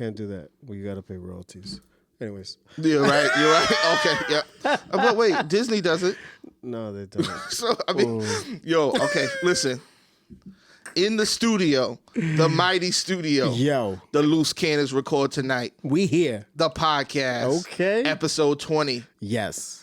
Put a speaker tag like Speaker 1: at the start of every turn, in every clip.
Speaker 1: can't do that. We got to pay royalties. Anyways.
Speaker 2: You're right. Okay, yeah. But wait, Disney does it.
Speaker 1: No, they don't.
Speaker 2: So, I mean, okay, listen. In the studio, the mighty studio.
Speaker 1: Yo.
Speaker 2: The Loose Cannons record tonight.
Speaker 1: We here.
Speaker 2: The podcast.
Speaker 1: Okay.
Speaker 2: Episode 20.
Speaker 1: Yes.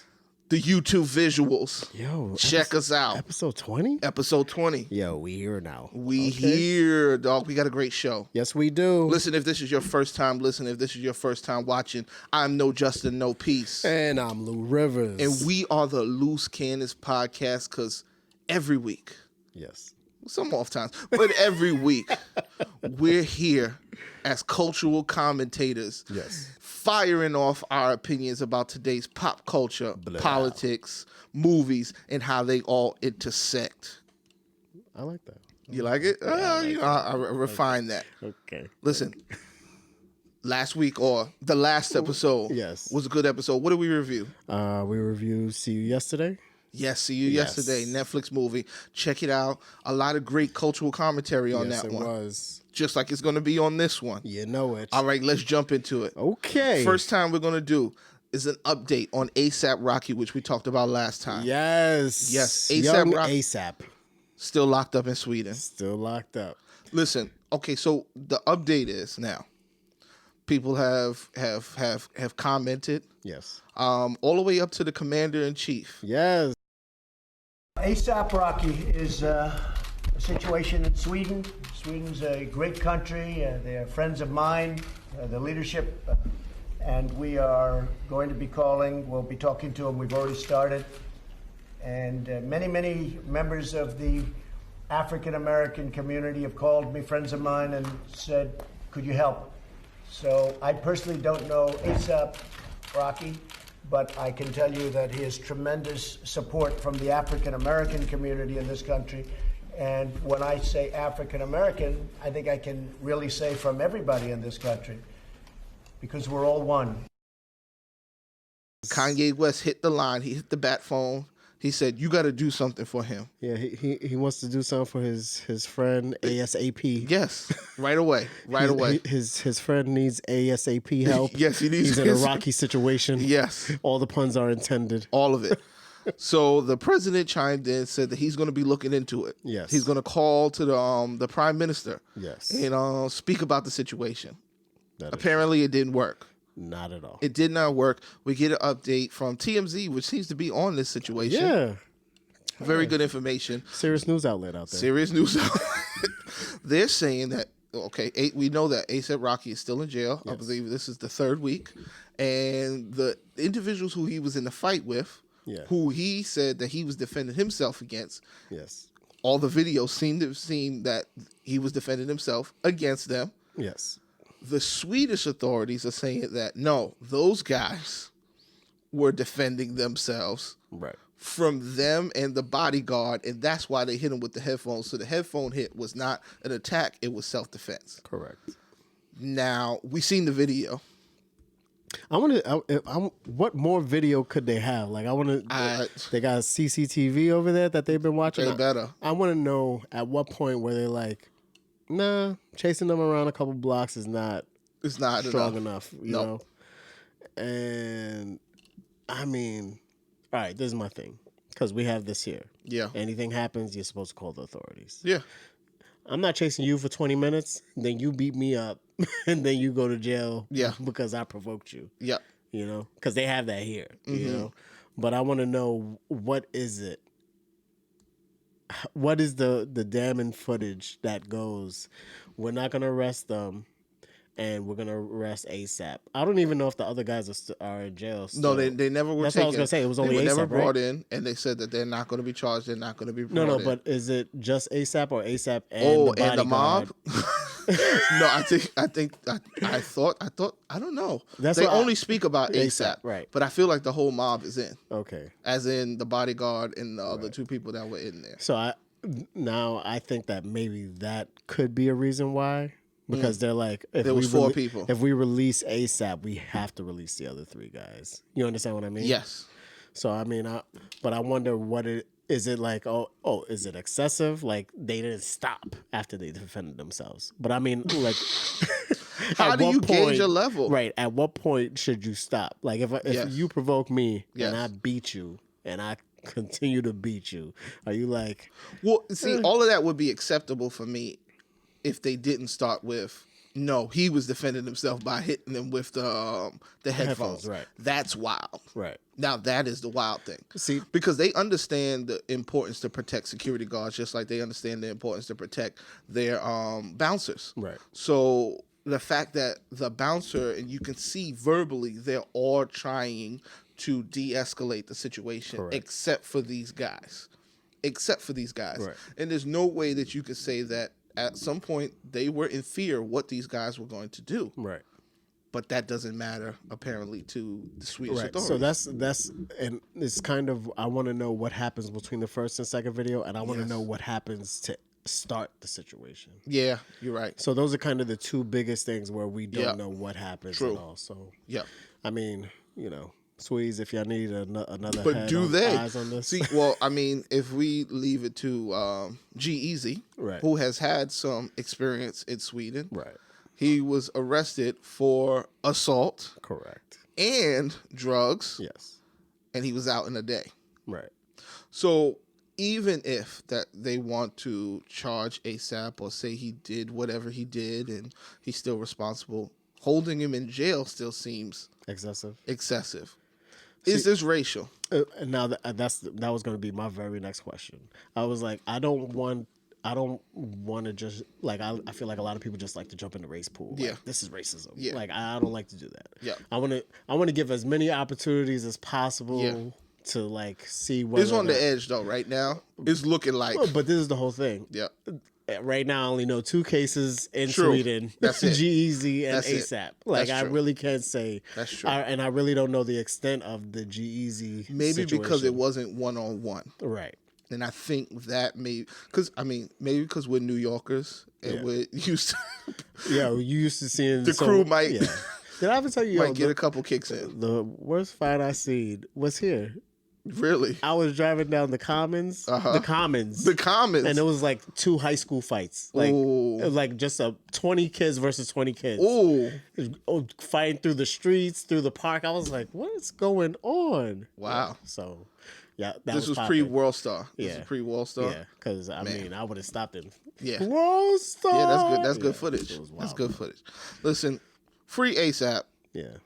Speaker 2: The YouTube visuals.
Speaker 1: Yo.
Speaker 2: Check us out.
Speaker 1: Episode 20?
Speaker 2: Episode 20.
Speaker 1: Yo, we here now.
Speaker 2: We here, dog. We got a great show.
Speaker 1: Yes, we do.
Speaker 2: Listen, if this is your first time listening, if this is your first time watching, I'm No Justin, No Peace.
Speaker 1: And I'm Lou Rivers.
Speaker 2: And we are the Loose Cannons podcast because every week,
Speaker 1: yes,
Speaker 2: some off times, but every week, we're here as cultural commentators.
Speaker 1: Yes.
Speaker 2: Firing off our opinions about today's pop culture, politics, movies, and how they all intersect.
Speaker 1: I like that.
Speaker 2: You like it? I refined that.
Speaker 1: Okay.
Speaker 2: Listen, last week or the last episode was a good episode. What did we review?
Speaker 1: We reviewed See You Yesterday.
Speaker 2: Yes, See You Yesterday, Netflix movie. Check it out. A lot of great cultural commentary on that one.
Speaker 1: Yes, it was.
Speaker 2: Just like it's going to be on this one.
Speaker 1: You know it.
Speaker 2: All right, let's jump into it.
Speaker 1: Okay.
Speaker 2: First time we're going to do is an update on Asap Rocky, which we talked about last time.
Speaker 1: Yes.
Speaker 2: Yes.
Speaker 1: Young ASAP.
Speaker 2: Still locked up in Sweden.
Speaker 1: Still locked up.
Speaker 2: Listen, okay, so the update is now. People have commented.
Speaker 1: Yes.
Speaker 2: All the way up to the commander-in-chief.
Speaker 1: Yes.
Speaker 3: Asap Rocky is a situation in Sweden. Sweden's a great country. They're friends of mine, the leadership, and we are going to be calling. We'll be talking to them. We've already started. And many members of the African-American community have called me, friends of mine, and said, could you help? So I personally don't know Asap Rocky, but I can tell you that he has tremendous support from the African-American community in this country. And when I say African-American, I think I can really say from everybody in this country, because we're all one.
Speaker 2: Kanye West hit the line. He hit the bat phone. He said, you got to do something for him.
Speaker 1: Yeah, he wants to do something for his friend ASAP.
Speaker 2: Yes, right away, away.
Speaker 1: His friend needs ASAP help.
Speaker 2: Yes, he needs.
Speaker 1: He's in a rocky situation.
Speaker 2: Yes.
Speaker 1: All the puns are intended.
Speaker 2: All of it. So the president chimed in, said that he's going to be looking into it.
Speaker 1: Yes.
Speaker 2: He's going to call to the prime minister.
Speaker 1: Yes.
Speaker 2: And speak about the situation. Apparently it didn't work.
Speaker 1: Not at all.
Speaker 2: It did not work. We get an update from TMZ, which seems to be on this situation.
Speaker 1: Yeah.
Speaker 2: Very good information.
Speaker 1: Serious news outlet out there.
Speaker 2: Serious news outlet. They're saying that, okay, we know that ASAP Rocky is still in jail. Yes. I believe this is the third week. And the individuals who he was in the fight with, who he said that he was defending himself against, all the videos seem that he was defending himself against them.
Speaker 1: Yes.
Speaker 2: The Swedish authorities are saying that, no, those guys were defending themselves from them and the bodyguard, and that's why they hit him with the headphones. So the headphone hit was not an attack, it was self-defense.
Speaker 1: Correct.
Speaker 2: Now, we seen the video.
Speaker 1: What more video could they have? Like, they got CCTV over there that they've been watching.
Speaker 2: They better.
Speaker 1: I want to know at what point were they like, nah, chasing them around a couple blocks is not strong enough, you know? And I mean, all right, this is my thing. Because we have this here. Yeah. Anything happens, you're supposed to call the authorities.
Speaker 2: Yeah.
Speaker 1: I'm not chasing you for 20 minutes, then you beat me up, and then you go to jail because I provoked you.
Speaker 2: Yeah.
Speaker 1: You know? Because they have that here, you know? But I want to know, what is it? What is the damning footage that goes, we're not going to arrest them, and we're going to arrest ASAP? I don't even know if the other guys are in jail still.
Speaker 2: No, they never were.
Speaker 1: That's
Speaker 2: taken.
Speaker 1: what I was going to say. It was only ASAP,
Speaker 2: They were never brought
Speaker 1: right?
Speaker 2: in, and they said that they're not going to be charged. They're not going to be brought in.
Speaker 1: But is it just ASAP or ASAP and the bodyguard?
Speaker 2: And the mob? No, I thought, I don't know. They only speak about ASAP,
Speaker 1: right?
Speaker 2: But I feel like the whole mob is in.
Speaker 1: Okay.
Speaker 2: As in the bodyguard and the other two people that were in there.
Speaker 1: So I think that maybe that could be a reason why. Because they're like,
Speaker 2: there was four people.
Speaker 1: If we release ASAP, we have to release the other three guys. You understand what I mean?
Speaker 2: Yes.
Speaker 1: So I mean, but I wonder is it like, is it excessive? Like they didn't stop after they defended themselves. But I mean, like,
Speaker 2: How do you gauge a level?
Speaker 1: Right. At what point should you stop? Like if you provoke me and I beat you and I continue to beat you, are you like?
Speaker 2: Well, see, all of that would be acceptable for me if they didn't start with. No, he was defending himself by hitting them with the headphones.
Speaker 1: Right.
Speaker 2: That's wild.
Speaker 1: Right.
Speaker 2: Now that is the wild thing.
Speaker 1: See,
Speaker 2: because they understand the importance to protect security guards, just like they understand the importance to protect their bouncers.
Speaker 1: Right.
Speaker 2: So the fact that the bouncer, and you can see verbally, they're all trying to de-escalate the situation, except for these guys. Right. And there's no way that you could say that at some point they were in fear what these guys were going to do.
Speaker 1: Right.
Speaker 2: But that doesn't matter apparently to the Swedish authorities.
Speaker 1: So that's and it's kind of, I want to know what happens between the first and second video, and I want to know what happens to start the situation.
Speaker 2: Yeah, you're right.
Speaker 1: So those are kind of the two biggest things where we don't know what happens at all. So I mean, Swedes, if y'all need another
Speaker 2: but
Speaker 1: head
Speaker 2: do
Speaker 1: on,
Speaker 2: they
Speaker 1: eyes on this.
Speaker 2: see? Well, I mean, if we leave it to G-Eazy, who has had some experience in Sweden, he was arrested for assault, and drugs, and he was out in a day, So even if that they want to charge ASAP or say he did whatever he did and he's still responsible, holding him in jail still seems excessive. Is this racial?
Speaker 1: And now that was going to be my very next question. I was like, I don't want to just like I feel like a lot of people just like to jump in the race pool. Like, this is racism. Like I don't like to do that. I want to give as many opportunities as possible to like see what
Speaker 2: it's on the edge though. Right now, it's looking like.
Speaker 1: But this is the whole thing. Right now, I only know 2 cases in Sweden.
Speaker 2: That's it.
Speaker 1: G-Eazy and ASAP.
Speaker 2: That's
Speaker 1: Like, I really can't say.
Speaker 2: That's true.
Speaker 1: And I really don't know the extent of the G-Eazy
Speaker 2: Maybe
Speaker 1: situation.
Speaker 2: because it wasn't one-on-one.
Speaker 1: Right.
Speaker 2: And I think that maybe because we're New Yorkers and we're used to.
Speaker 1: You used to seeing
Speaker 2: the crew might.
Speaker 1: Yeah. Did I ever tell you?
Speaker 2: Might get a couple kicks in.
Speaker 1: The worst fight I seen was here.
Speaker 2: Really?
Speaker 1: I was driving down the Commons. The Commons. And it was like 2 high school fights. Like, it was like just 20 kids versus 20 kids. Fighting through the streets, through the park. I was like, what is going on?
Speaker 2: Wow.
Speaker 1: So, that
Speaker 2: this was pre-World Star. This is pre-World Star.
Speaker 1: Yeah, because, I mean, I would have stopped it.
Speaker 2: Yeah.
Speaker 1: World Star.
Speaker 2: Yeah, that's good. That's good footage. That's good footage. Listen, free ASAP.
Speaker 1: Yeah.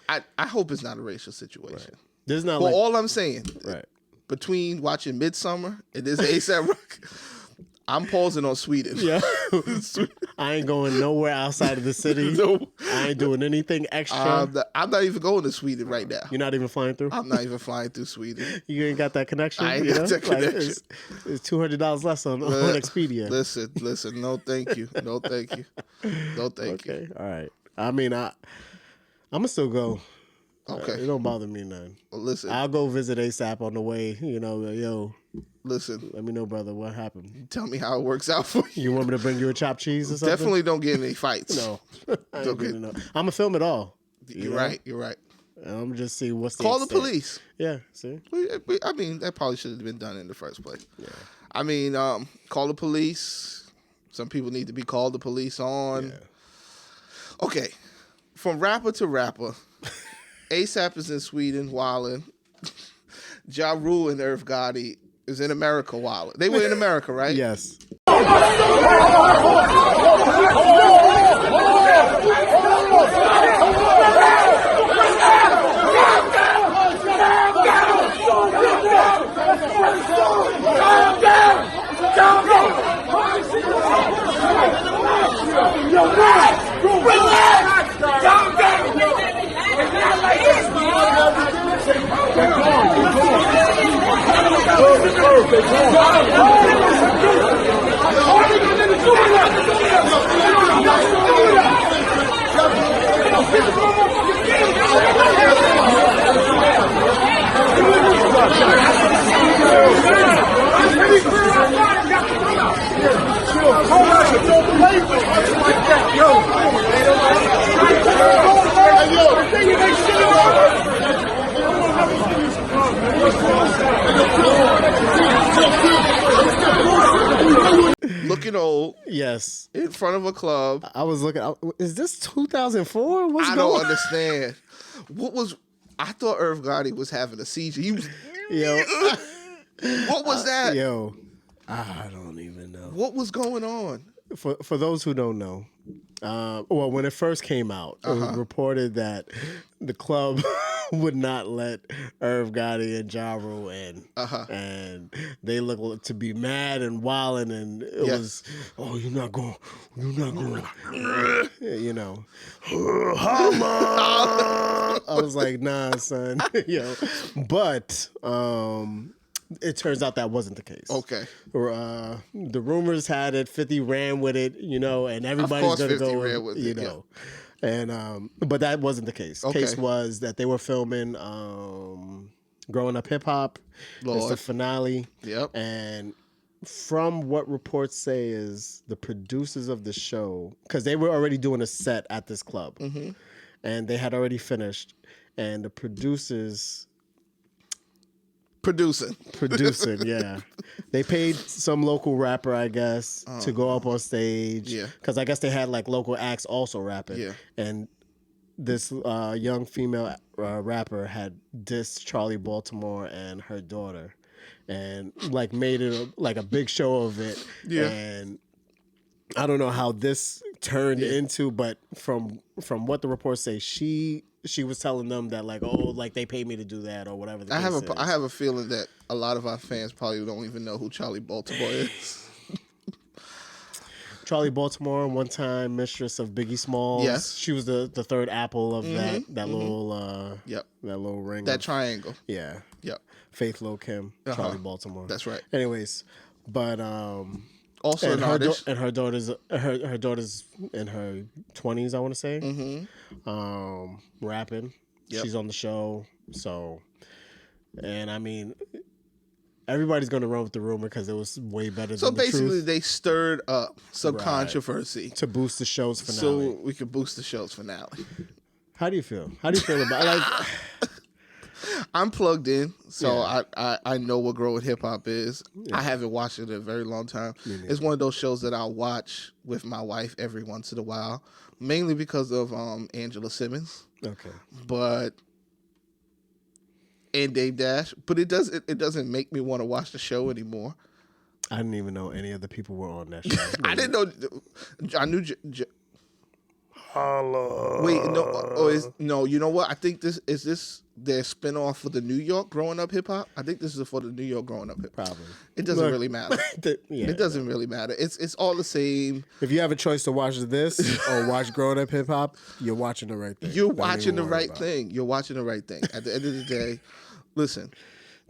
Speaker 2: I hope it's not a racial situation.
Speaker 1: Right. There's not
Speaker 2: all I'm saying, between watching Midsummer and this ASAP Rocky, I'm pausing on Sweden.
Speaker 1: Yeah. I ain't going nowhere outside of the city.
Speaker 2: No.
Speaker 1: I ain't doing anything extra.
Speaker 2: I'm not even going to Sweden right now.
Speaker 1: You're not even flying through?
Speaker 2: I'm not even flying through Sweden.
Speaker 1: You ain't got that connection?
Speaker 2: I ain't got that connection.
Speaker 1: It's $200 less on Expedia.
Speaker 2: Listen. No, thank you. No, thank you. No, thank you.
Speaker 1: Okay, all right. I mean, I'm going to still go.
Speaker 2: Okay.
Speaker 1: It don't bother me none.
Speaker 2: Well, listen.
Speaker 1: I'll go visit ASAP on the way, yo.
Speaker 2: Listen.
Speaker 1: Let me know, brother, what happened.
Speaker 2: Tell me how it works out for you.
Speaker 1: You want me to bring you a chopped cheese or something?
Speaker 2: Definitely don't get any fights.
Speaker 1: No. I'm going to film it all.
Speaker 2: You're right.
Speaker 1: I'm going to just see what's the
Speaker 2: Call
Speaker 1: extent.
Speaker 2: the police.
Speaker 1: Yeah, see?
Speaker 2: I mean, that probably should have been done in the first place.
Speaker 1: Yeah.
Speaker 2: I mean, call the police. Some people need to be called the police on.
Speaker 1: Yeah.
Speaker 2: Okay. From rapper to rapper. ASAP is in Sweden wilding. Ja Rule and Irv Gotti is in America wilding. They were in America, right?
Speaker 1: Yes.
Speaker 2: looking old.
Speaker 1: Yes.
Speaker 2: In front of a club.
Speaker 1: I was looking. Is this 2004?
Speaker 2: I don't understand. I thought Irv Gotti was having a seizure. He was.
Speaker 1: Yo.
Speaker 2: What was that?
Speaker 1: Yo. I don't even know.
Speaker 2: What was going on?
Speaker 1: For those who don't know, well, when it first came out, it was reported that the club would not let Irv Gotti and Ja Rule in, and they looked to be mad and wilding, and it was, you're not going, you know, holla. I was like, nah, son, but it turns out that wasn't the case.
Speaker 2: Okay.
Speaker 1: The rumors had it. 50 ran with it, and everybody's going to go, ran with it, And but that wasn't the case. The case was that they were filming Growing Up Hip Hop. It's the finale.
Speaker 2: Yep.
Speaker 1: And from what reports say is the producers of the show, because they were already doing a set at this club, and they had already finished, and the producers. Producing, yeah. They paid some local rapper, I guess, to go up on stage.
Speaker 2: Yeah.
Speaker 1: Because I guess they had like local acts also rapping. Yeah. And this young female rapper had dissed Charlie Baltimore and her daughter, and like made it like a big show of it. Yeah. And I don't know how this turned into, but from what the reports say, she was telling them that like they paid me to do that or whatever. I
Speaker 2: have a feeling that a lot of our fans probably don't even know who Charlie Baltimore is.
Speaker 1: Charlie Baltimore, one time mistress of Biggie Smalls. Yes, she was the third apple of that little that little ring.
Speaker 2: That triangle.
Speaker 1: Yeah.
Speaker 2: Yep.
Speaker 1: Faith Lil Kim, Charlie Baltimore.
Speaker 2: That's right.
Speaker 1: Anyways, but
Speaker 2: also an artist.
Speaker 1: And her daughter's in her 20s, I want to say. Rapping. Yep. She's on the show. So, and I mean, everybody's going to run with the rumor because it was way better than the truth. So basically,
Speaker 2: they stirred up some controversy.
Speaker 1: To boost the show's finale.
Speaker 2: So we could boost the show's finale.
Speaker 1: How do you feel? How do you feel about
Speaker 2: I'm plugged in, so I know what growing hip hop is. Yeah. I haven't watched it in a very long time. It's one of those shows that I'll watch with my wife every once in a while, mainly because of Angela Simmons.
Speaker 1: Okay.
Speaker 2: And Dave Dash, but it doesn't make me want to watch the show anymore.
Speaker 1: I didn't even know any of the people were on that show.
Speaker 2: I didn't know. I knew.
Speaker 1: Holla.
Speaker 2: Wait, no. You know what? I think this is their spinoff for the New York Growing Up Hip Hop. I think this is for the New York Growing Up Hip Hop.
Speaker 1: Probably.
Speaker 2: It doesn't really matter. It doesn't really matter. It's all the same.
Speaker 1: If you have a choice to watch this or watch Growing Up Hip Hop, you're watching the right thing.
Speaker 2: You're watching the right thing. You're watching the right thing. At the end of the day, listen.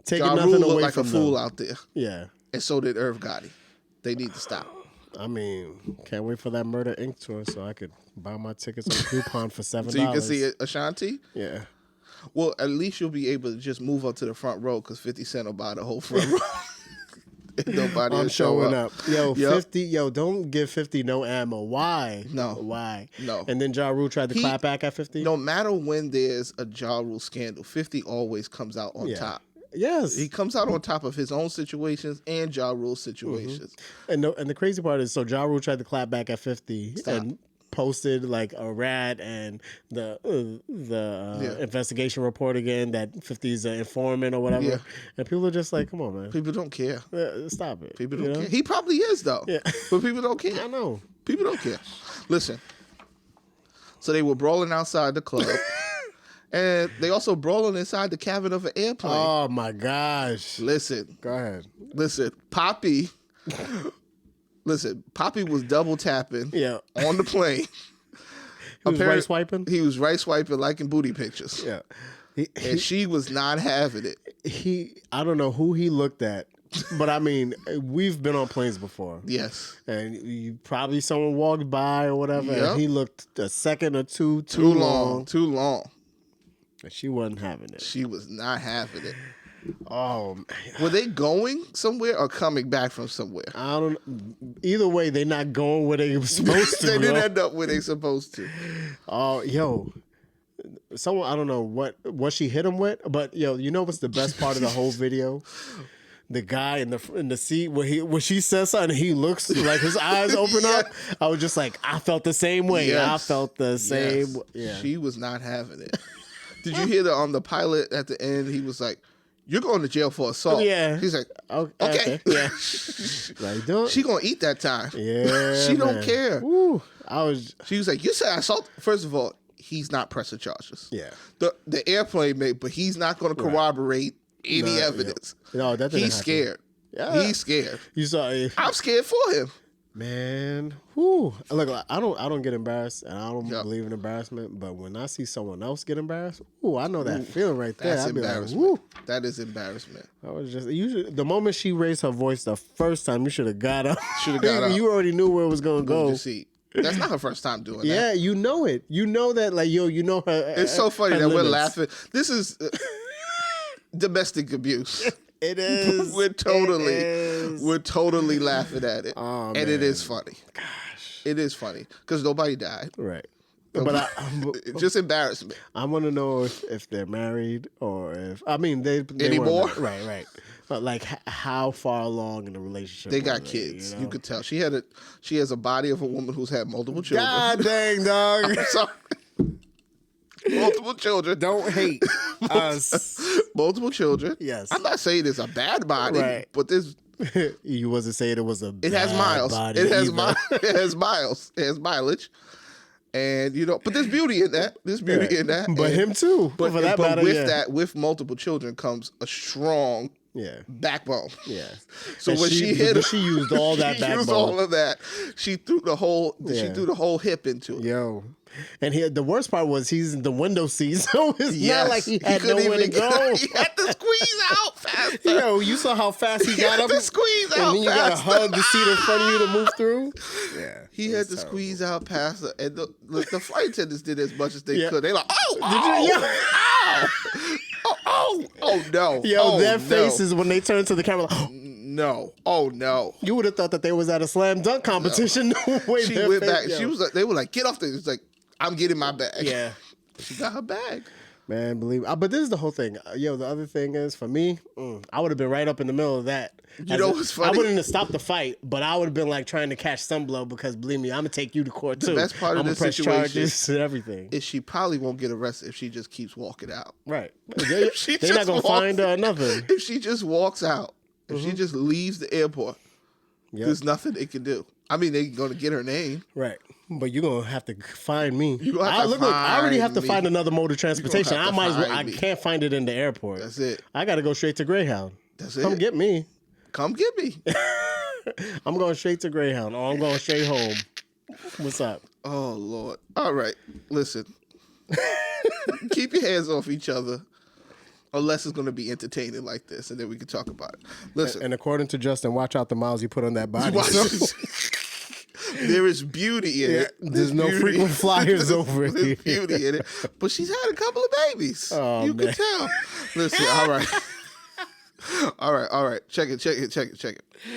Speaker 1: Taking nothing away
Speaker 2: like
Speaker 1: from
Speaker 2: a fool
Speaker 1: them.
Speaker 2: out there.
Speaker 1: Yeah.
Speaker 2: And so did Irv Gotti. They need to stop.
Speaker 1: I mean, can't wait for that Murder Inc. tour so I could buy my tickets on Groupon for $7.
Speaker 2: So you can see Ashanti?
Speaker 1: Yeah.
Speaker 2: Well, at least you'll be able to just move up to the front row because 50 Cent will buy the whole front row. Nobody
Speaker 1: I'm
Speaker 2: will show
Speaker 1: showing up. Yo, 50. Yo, don't give 50 no ammo. Why?
Speaker 2: No.
Speaker 1: Why?
Speaker 2: No.
Speaker 1: And then Ja Rule tried to clap back at 50?
Speaker 2: No matter when there's a Ja Rule scandal, 50 always comes out on top.
Speaker 1: Yes.
Speaker 2: He comes out on top of his own situations and Ja Rule's situations.
Speaker 1: Mm-hmm. And the crazy part is, so Ja Rule tried to clap back at 50 and posted like a rat and the investigation report again that 50's an informant or whatever. Yeah. And people are just like, come on, man.
Speaker 2: People don't care.
Speaker 1: Stop it.
Speaker 2: People don't care. He probably is, though. Yeah. But people don't care.
Speaker 1: I know.
Speaker 2: People don't care. Listen. So they were brawling outside the club. And they also brawling inside the cabin of an airplane.
Speaker 1: Oh, my gosh.
Speaker 2: Listen.
Speaker 1: Go ahead.
Speaker 2: Listen. Poppy was double tapping on the plane.
Speaker 1: He was right swiping?
Speaker 2: He was right swiping, liking booty pictures.
Speaker 1: Yeah.
Speaker 2: And she was not having it.
Speaker 1: I don't know who he looked at, but I mean, we've been on planes before.
Speaker 2: Yes.
Speaker 1: And probably someone walked by or whatever, and he looked a second or two too long.
Speaker 2: Too long.
Speaker 1: And she wasn't having it.
Speaker 2: She was not having it.
Speaker 1: Oh, man.
Speaker 2: Were they going somewhere or coming back from somewhere?
Speaker 1: I don't. Either way, they're not going where they were supposed to.
Speaker 2: They didn't end up where they supposed to.
Speaker 1: Oh, yo, someone, I don't know what she hit him with, but yo, you know what's the best part of the whole video? the guy in the seat when she says something, he looks like his eyes open up. I was just like, I felt the same way.
Speaker 2: Yes.
Speaker 1: I felt the same. Yeah.
Speaker 2: She was not having it. Did you hear the pilot at the end? He was like, "You're going to jail for assault."
Speaker 1: Yeah.
Speaker 2: He's like, "Okay."
Speaker 1: Yeah. Like, don't.
Speaker 2: She gonna eat that time.
Speaker 1: Yeah.
Speaker 2: She don't care.
Speaker 1: Ooh,
Speaker 2: She was like, "You said assault." First of all, he's not pressing charges.
Speaker 1: Yeah.
Speaker 2: The airplane may, but he's not going to corroborate any evidence.
Speaker 1: Yeah. No, that didn't
Speaker 2: he's
Speaker 1: happen.
Speaker 2: scared.
Speaker 1: Yeah.
Speaker 2: He's scared.
Speaker 1: You saw.
Speaker 2: I'm scared for him.
Speaker 1: Man, whoo! Look, I don't get embarrassed, and I don't believe in embarrassment. But when I see someone else get embarrassed, I know that feeling right there.
Speaker 2: That's
Speaker 1: I'd be
Speaker 2: embarrassment.
Speaker 1: like, woo!
Speaker 2: That is embarrassment.
Speaker 1: I was just the moment she raised her voice the first time, you should have got up.
Speaker 2: Should have got up.
Speaker 1: You already knew where it was going to go.
Speaker 2: That's not her first time doing that.
Speaker 1: Yeah, you know it. You know that, like, you know her.
Speaker 2: It's so funny that
Speaker 1: limits.
Speaker 2: we're laughing. This is domestic abuse.
Speaker 1: It is.
Speaker 2: We're totally laughing at it,
Speaker 1: oh,
Speaker 2: and
Speaker 1: man.
Speaker 2: it is funny.
Speaker 1: Gosh,
Speaker 2: it is funny because nobody died.
Speaker 1: Right. But
Speaker 2: just embarrassment.
Speaker 1: I want to know if they're married or if they
Speaker 2: anymore.
Speaker 1: Right. But like how far along in the relationship
Speaker 2: they got kids. You could tell she has a body of a woman who's had multiple children.
Speaker 1: God dang, dog.
Speaker 2: I'm sorry. Multiple children.
Speaker 1: Don't hate us.
Speaker 2: Multiple children.
Speaker 1: Yes.
Speaker 2: I'm not saying it's a bad body,
Speaker 1: right.
Speaker 2: But this.
Speaker 1: You wasn't saying it was a.
Speaker 2: It has miles. It has miles. It has mileage. And but there's beauty in that.
Speaker 1: But him too.
Speaker 2: But
Speaker 1: for that matter,
Speaker 2: with multiple children comes a strong backbone.
Speaker 1: Yeah.
Speaker 2: So when she hit him,
Speaker 1: she used all that backbone.
Speaker 2: Used all of that. She threw the whole hip into it.
Speaker 1: Yo. And the worst part was he's in the window seat, so it's not like he had nowhere to go.
Speaker 2: He had to squeeze out faster.
Speaker 1: Yo, you saw how fast he got up?
Speaker 2: To squeeze out
Speaker 1: and then you got to hug the seat in front of you to move through? Yeah.
Speaker 2: He had to squeeze out past her. And the flight attendants did as much as they could. They like, oh no.
Speaker 1: Yo, their faces when they turn to the camera like,
Speaker 2: no. Oh no.
Speaker 1: You would have thought that they was at a slam dunk competition. No way.
Speaker 2: She went back. She was like, they were like, get off there. It's like, I'm getting my bag.
Speaker 1: Yeah.
Speaker 2: She got her bag.
Speaker 1: Man, believe me. But this is the whole thing. Yo, the other thing is, for me, I would have been right up in the middle of that.
Speaker 2: You know what's funny?
Speaker 1: I wouldn't have stopped the fight, but I would have been like trying to catch some blow because, believe me, I'm going to take you to court too.
Speaker 2: The best part of this
Speaker 1: press
Speaker 2: situation
Speaker 1: charges and everything.
Speaker 2: Is she probably won't get arrested if she just keeps walking out.
Speaker 1: Right. They're not going to find her or nothing.
Speaker 2: If she just walks out, if she just leaves the airport, there's nothing they can do. I mean, they're going to get her name.
Speaker 1: Right. But you're going to have to find me.
Speaker 2: I
Speaker 1: already have to find another mode of transportation. I can't find it in the airport.
Speaker 2: That's it.
Speaker 1: I got to go straight to Greyhound.
Speaker 2: That's it.
Speaker 1: Come get me.
Speaker 2: Come get me.
Speaker 1: I'm going straight to Greyhound or I'm going straight home. What's up?
Speaker 2: Oh, Lord. All right. Listen. Keep your hands off each other. Unless it's going to be entertaining like this, and then we can talk about it. Listen.
Speaker 1: And according to Justin, watch out the miles you put on that body.
Speaker 2: There is beauty in it.
Speaker 1: There's no frequent flyers over it.
Speaker 2: There's beauty in it. But she's had a couple of babies.
Speaker 1: Oh,
Speaker 2: you
Speaker 1: man.
Speaker 2: can tell. Listen, all right. All right. Check it.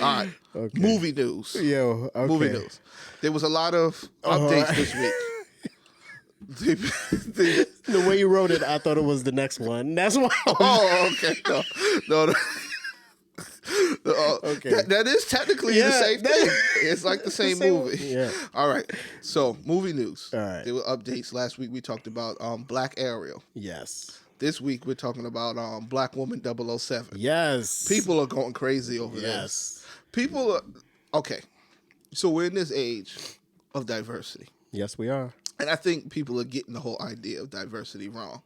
Speaker 2: All right.
Speaker 1: Okay.
Speaker 2: Movie news.
Speaker 1: Yo, okay.
Speaker 2: Movie news. There was a lot of updates this week.
Speaker 1: The way you wrote it, I thought it was the next one. That's why.
Speaker 2: Oh, okay. No.
Speaker 1: Okay.
Speaker 2: That is technically the same thing. It's like the same movie.
Speaker 1: Yeah.
Speaker 2: All right. So, movie news.
Speaker 1: All right.
Speaker 2: There were updates. Last week we talked about Black Ariel.
Speaker 1: Yes.
Speaker 2: This week we're talking about Black Woman 007.
Speaker 1: Yes.
Speaker 2: People are going crazy over this.
Speaker 1: Yes.
Speaker 2: People are... Okay. So we're in this age of diversity.
Speaker 1: Yes, we are.
Speaker 2: And I think people are getting the whole idea of diversity wrong.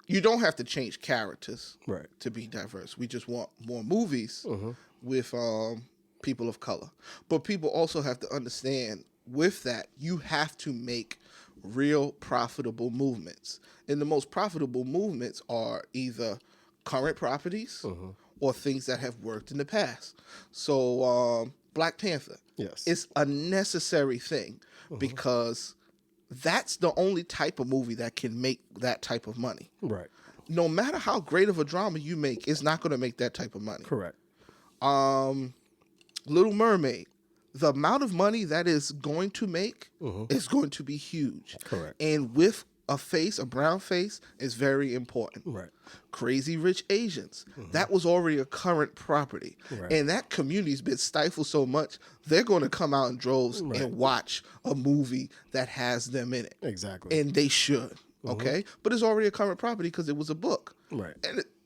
Speaker 2: You don't have to change characters to be diverse. We just want more movies with people of color. But people also have to understand with that, you have to make real profitable movements. And the most profitable movements are either current properties or things that have worked in the past. So Black Panther.
Speaker 1: Yes.
Speaker 2: It's a necessary thing because that's the only type of movie that can make that type of money.
Speaker 1: Right.
Speaker 2: No matter how great of a drama you make, it's not going to make that type of money.
Speaker 1: Correct.
Speaker 2: Little Mermaid, the amount of money that is going to make is going to be huge.
Speaker 1: Correct.
Speaker 2: And with a brown face is very important.
Speaker 1: Right.
Speaker 2: Crazy Rich Asians. That was already a current property.
Speaker 1: Right.
Speaker 2: And that community's been stifled so much, they're going to come out in droves and watch a movie that has them in it.
Speaker 1: Exactly.
Speaker 2: And they should. Okay? But it's already a current property because it was a book.
Speaker 1: Right.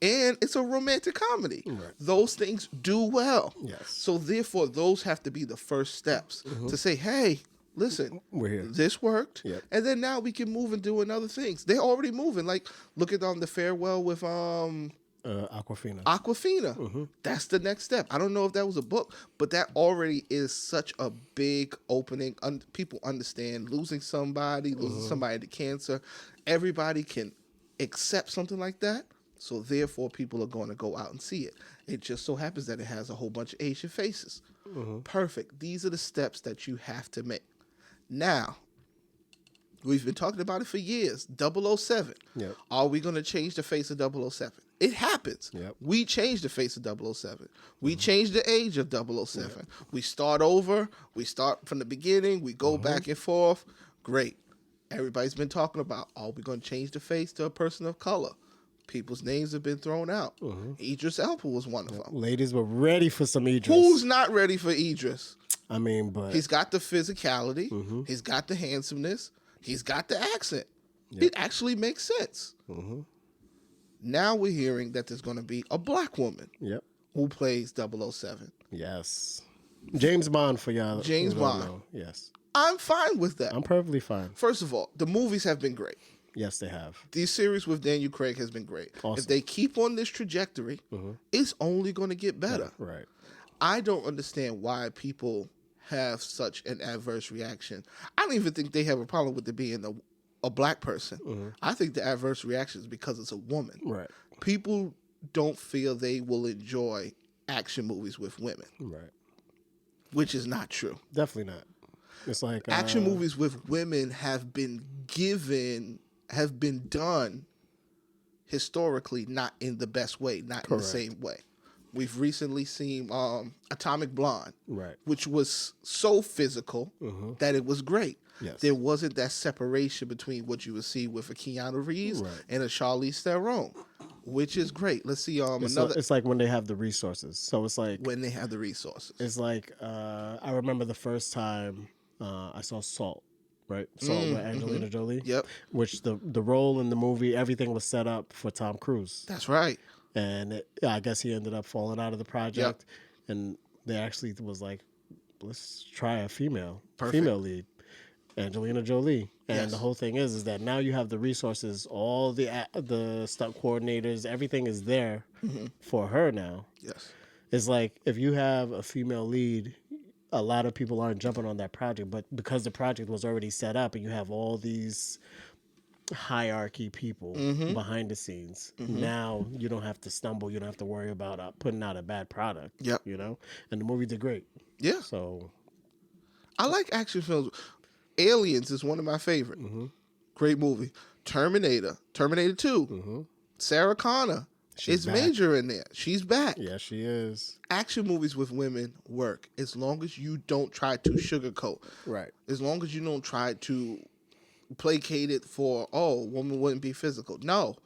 Speaker 2: And it's a romantic comedy.
Speaker 1: Right.
Speaker 2: Those things do well.
Speaker 1: Yes.
Speaker 2: So therefore, those have to be the first steps to say, hey, listen,
Speaker 1: we're here.
Speaker 2: This worked.
Speaker 1: Yep.
Speaker 2: And then now we can move and doing other things. They're already moving. Like, look at the farewell with
Speaker 1: Aquafina.
Speaker 2: Aquafina. That's the next step. I don't know if that was a book, but that already is such a big opening. People understand losing somebody to cancer. Everybody can accept something like that. So therefore, people are going to go out and see it. It just so happens that it has a whole bunch of Asian faces. Perfect. These are the steps that you have to make. Now, we've been talking about it for years. 007.
Speaker 1: Yep.
Speaker 2: Are we going to change the face of 007? It happens.
Speaker 1: Yep.
Speaker 2: We changed the face of 007. We changed the age of 007. Yep. We start over. We start from the beginning. We go back and forth. Great. Everybody's been talking about, are we going to change the face to a person of color? People's names have been thrown out. Idris Elba was one of them.
Speaker 1: Ladies were ready for some Idris.
Speaker 2: Who's not ready for Idris?
Speaker 1: I mean, but
Speaker 2: he's got the physicality. He's got the handsomeness. He's got the accent. Yep. It actually makes sense. Now we're hearing that there's going to be a black woman who plays 007.
Speaker 1: Yes. James Bond for y'all.
Speaker 2: James Bond.
Speaker 1: Yes.
Speaker 2: I'm fine with that.
Speaker 1: I'm perfectly fine.
Speaker 2: First of all, the movies have been great.
Speaker 1: Yes, they have.
Speaker 2: These series with Daniel Craig has been great.
Speaker 1: Awesome.
Speaker 2: If they keep on this trajectory, it's only going to get better.
Speaker 1: Right.
Speaker 2: I don't understand why people have such an adverse reaction. I don't even think they have a problem with it being a black person. I think the adverse reaction is because it's a woman.
Speaker 1: Right.
Speaker 2: People don't feel they will enjoy action movies with women.
Speaker 1: Right.
Speaker 2: Which is not true.
Speaker 1: Definitely not. It's like
Speaker 2: action movies with women have been done historically not in the best way, not in the same way. We've recently seen Atomic Blonde, which was so physical that it was great. Yes. There wasn't that separation between what you would see with a Keanu Reeves and a Charlize Theron, which is great. Let's see
Speaker 1: It's like when they have the resources. So it's like
Speaker 2: when they have the resources.
Speaker 1: It's like I remember the first time I saw Salt. Right, Salt with Angelina Jolie.
Speaker 2: Yep.
Speaker 1: Which the role in the movie, everything was set up for Tom Cruise.
Speaker 2: That's right.
Speaker 1: And I guess he ended up falling out of the project, and they actually was like, let's try a female lead, Angelina Jolie. And the whole thing is that now you have the resources, all the stunt coordinators, everything is there for her now.
Speaker 2: Yes.
Speaker 1: It's like if you have a female lead, a lot of people aren't jumping on that project, but because the project was already set up and you have all these hierarchy people behind the scenes, now you don't have to stumble. You don't have to worry about putting out a bad product.
Speaker 2: Yep.
Speaker 1: You know, and the movie did great.
Speaker 2: Yeah.
Speaker 1: So
Speaker 2: I like action films. Aliens is one of my favorite. Great movie. Terminator 2. Sarah Connor. She's major in there. She's back.
Speaker 1: Yeah, she is.
Speaker 2: Action movies with women work as long as you don't try to sugarcoat.
Speaker 1: Right.
Speaker 2: As long as you don't try to placate it for, woman wouldn't be physical. No.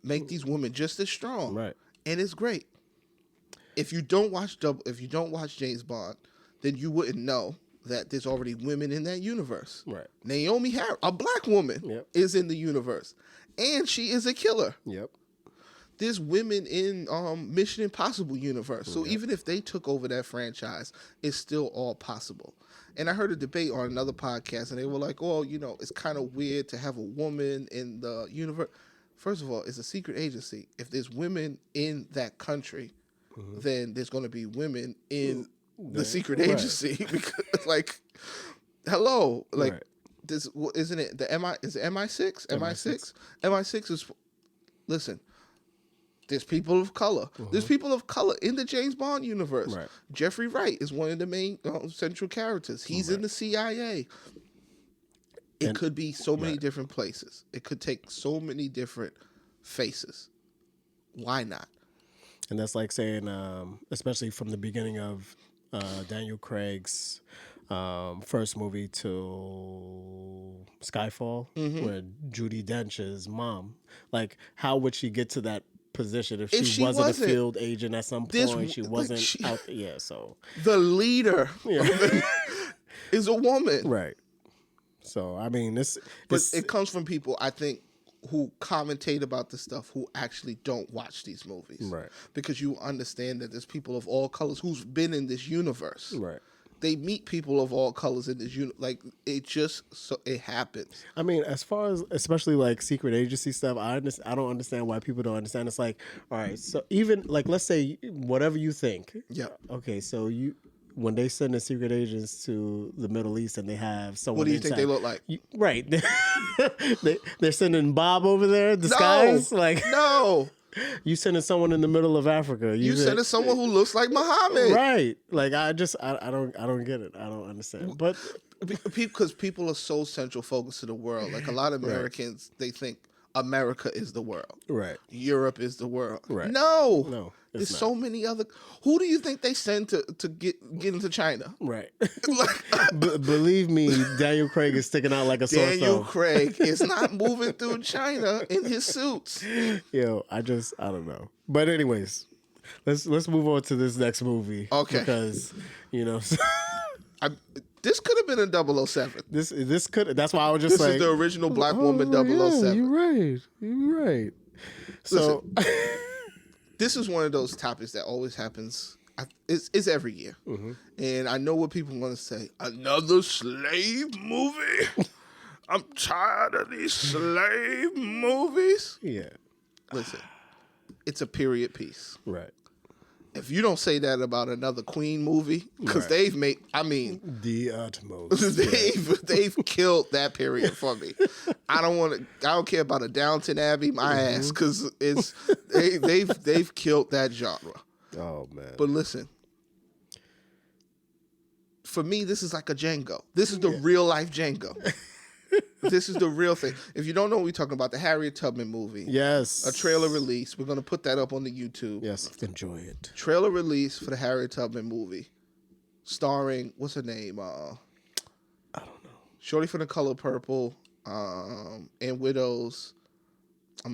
Speaker 2: Make these women just as strong.
Speaker 1: Right.
Speaker 2: And it's great. If you don't watch James Bond, then you wouldn't know that there's already women in that universe.
Speaker 1: Right.
Speaker 2: Naomi Harris, a black woman, is in the universe. And she is a killer.
Speaker 1: Yep.
Speaker 2: There's women in Mission Impossible universe. So even if they took over that franchise, it's still all possible. And I heard a debate on another podcast, and they were like, it's kind of weird to have a woman in the universe. First of all, it's a secret agency. If there's women in that country, then there's going to be women in the secret agency. Because, hello. This isn't it the is it MI6? MI6 is, listen, there's people of color. There's people of color in the James Bond universe.
Speaker 1: Right.
Speaker 2: Jeffrey Wright is one of the main central characters. He's in the CIA. It could be so many different places. It could take so many different faces. Why not?
Speaker 1: And that's like saying, especially from the beginning of Daniel Craig's first movie to Skyfall, where Judi Dench's mom. Like, how would she get to that position if she wasn't a field agent at some point? She wasn't out. Yeah, so
Speaker 2: the leader is a woman,
Speaker 1: right? So I mean,
Speaker 2: but it comes from people, I think, who commentate about this stuff who actually don't watch these movies,
Speaker 1: right? Because
Speaker 2: you understand that there's people of all colors who's been in this universe,
Speaker 1: right?
Speaker 2: They meet people of all colors in this like it happens.
Speaker 1: I mean, as far as especially like secret agency stuff, I don't understand why people don't understand. It's like, all right, so even like, let's say whatever you think,
Speaker 2: yeah,
Speaker 1: okay, so when they send the secret agents to the Middle East and they have someone,
Speaker 2: what do you think they look like?
Speaker 1: Right, they're sending Bob over there disguised,
Speaker 2: no.
Speaker 1: You sending someone in the middle of Africa.
Speaker 2: You sending someone who looks like Muhammad.
Speaker 1: Right. Like, I don't get it. I don't understand. But
Speaker 2: because people are so central focused to the world. Like, a lot of Americans, they think America is the world.
Speaker 1: Right.
Speaker 2: Europe is the world.
Speaker 1: Right.
Speaker 2: No. There's so many other. Who do you think they send to get into China?
Speaker 1: Right. Believe me, Daniel Craig is sticking out like a sore thumb.
Speaker 2: Daniel Craig is not moving through China in his suits.
Speaker 1: Yo, I don't know. But anyways, let's move on to this next movie.
Speaker 2: Okay.
Speaker 1: Because
Speaker 2: this could have been a 007.
Speaker 1: This could. That's why I was just
Speaker 2: this
Speaker 1: like,
Speaker 2: is the original Black Woman 007.
Speaker 1: Yeah, you're right. So.
Speaker 2: This is one of those topics that always happens. It's every year. And I know what people want to say. Another slave movie? I'm tired of these slave movies.
Speaker 1: Yeah.
Speaker 2: Listen, it's a period piece.
Speaker 1: Right.
Speaker 2: If you don't say that about another Queen movie, because they've made,
Speaker 1: the utmost.
Speaker 2: They've killed that period for me. I don't care about a Downton Abbey, my ass, because they've killed that genre.
Speaker 1: Oh man.
Speaker 2: But listen, for me, this is like a Django. This is the real life Django. This is the real thing. If you don't know what we're talking about, the Harriet Tubman movie.
Speaker 1: Yes.
Speaker 2: A trailer release. We're going to put that up on the YouTube.
Speaker 1: Yes, enjoy it.
Speaker 2: Trailer release for the Harriet Tubman movie. Starring, what's her name?
Speaker 1: I don't know.
Speaker 2: Shorty from The Color Purple, and Widows. I